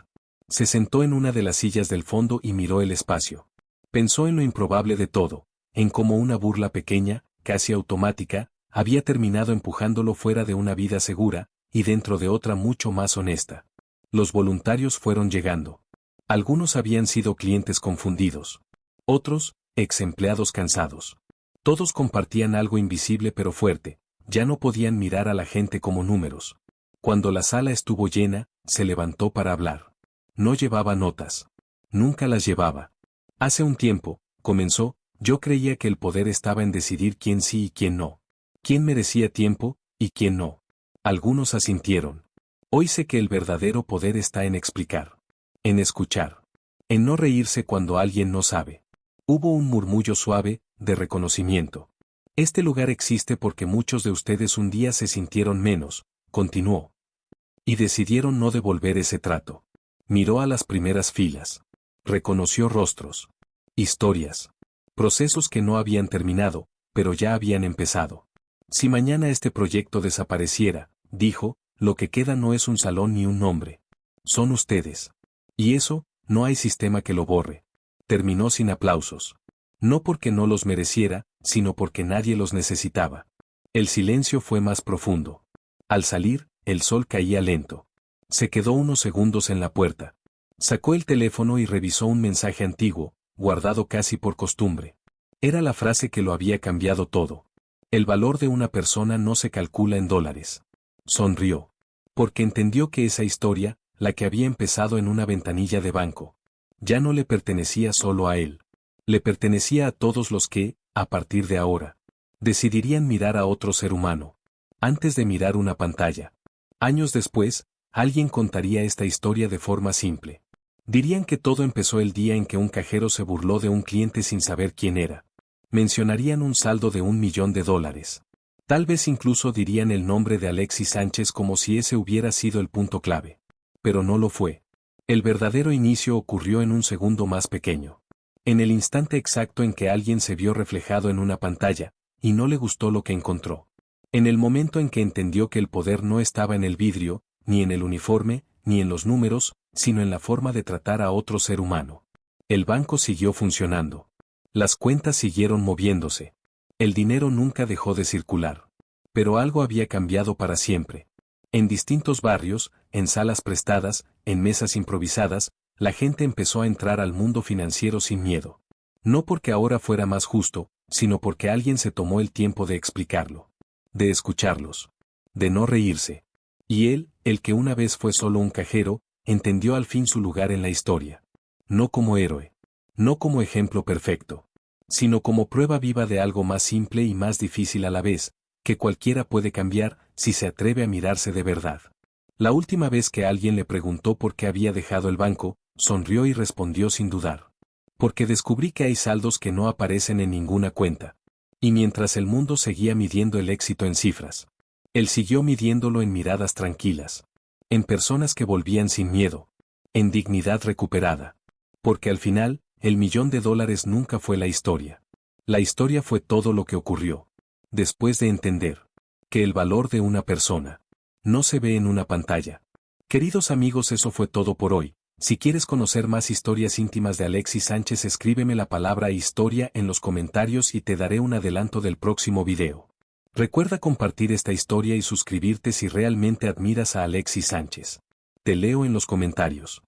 Se sentó en una de las sillas del fondo y miró el espacio. Pensó en lo improbable de todo, en cómo una burla pequeña, casi automática, había terminado empujándolo fuera de una vida segura, y dentro de otra mucho más honesta. Los voluntarios fueron llegando. Algunos habían sido clientes confundidos. Otros, ex empleados cansados. Todos compartían algo invisible pero fuerte, ya no podían mirar a la gente como números. Cuando la sala estuvo llena, se levantó para hablar. No llevaba notas. Nunca las llevaba. Hace un tiempo, comenzó, yo creía que el poder estaba en decidir quién sí y quién no. Quién merecía tiempo, y quién no. Algunos asintieron. Hoy sé que el verdadero poder está en explicar. En escuchar. En no reírse cuando alguien no sabe. Hubo un murmullo suave, de reconocimiento. Este lugar existe porque muchos de ustedes un día se sintieron menos, continuó. Y decidieron no devolver ese trato. Miró a las primeras filas. Reconoció rostros. Historias. Procesos que no habían terminado, pero ya habían empezado. Si mañana este proyecto desapareciera, dijo, lo que queda no es un salón ni un nombre. Son ustedes. Y eso, no hay sistema que lo borre. Terminó sin aplausos. No porque no los mereciera, sino porque nadie los necesitaba. El silencio fue más profundo. Al salir, el sol caía lento. Se quedó unos segundos en la puerta. Sacó el teléfono y revisó un mensaje antiguo, guardado casi por costumbre. Era la frase que lo había cambiado todo. El valor de una persona no se calcula en dólares. Sonrió. Porque entendió que esa historia, la que había empezado en una ventanilla de banco, ya no le pertenecía solo a él. Le pertenecía a todos los que, a partir de ahora, decidirían mirar a otro ser humano, antes de mirar una pantalla. Años después, alguien contaría esta historia de forma simple. Dirían que todo empezó el día en que un cajero se burló de un cliente sin saber quién era. Mencionarían un saldo de $1.000.000. Tal vez incluso dirían el nombre de Alexis Sánchez como si ese hubiera sido el punto clave. Pero no lo fue. El verdadero inicio ocurrió en un segundo más pequeño. En el instante exacto en que alguien se vio reflejado en una pantalla, y no le gustó lo que encontró. En el momento en que entendió que el poder no estaba en el vidrio, ni en el uniforme, ni en los números, sino en la forma de tratar a otro ser humano. El banco siguió funcionando. Las cuentas siguieron moviéndose. El dinero nunca dejó de circular. Pero algo había cambiado para siempre. En distintos barrios, en salas prestadas, en mesas improvisadas, la gente empezó a entrar al mundo financiero sin miedo. No porque ahora fuera más justo, sino porque alguien se tomó el tiempo de explicarlo. De escucharlos. De no reírse. Y él, el que una vez fue solo un cajero, entendió al fin su lugar en la historia. No como héroe. No como ejemplo perfecto. Sino como prueba viva de algo más simple y más difícil a la vez, que cualquiera puede cambiar si se atreve a mirarse de verdad. La última vez que alguien le preguntó por qué había dejado el banco, sonrió y respondió sin dudar. Porque descubrí que hay saldos que no aparecen en ninguna cuenta. Y mientras el mundo seguía midiendo el éxito en cifras, él siguió midiéndolo en miradas tranquilas. En personas que volvían sin miedo. En dignidad recuperada. Porque al final, el $1.000.000 nunca fue la historia. La historia fue todo lo que ocurrió. Después de entender que el valor de una persona no se ve en una pantalla. Queridos amigos, eso fue todo por hoy. Si quieres conocer más historias íntimas de Alexis Sánchez, escríbeme la palabra historia en los comentarios y te daré un adelanto del próximo video. Recuerda compartir esta historia y suscribirte si realmente admiras a Alexis Sánchez. Te leo en los comentarios.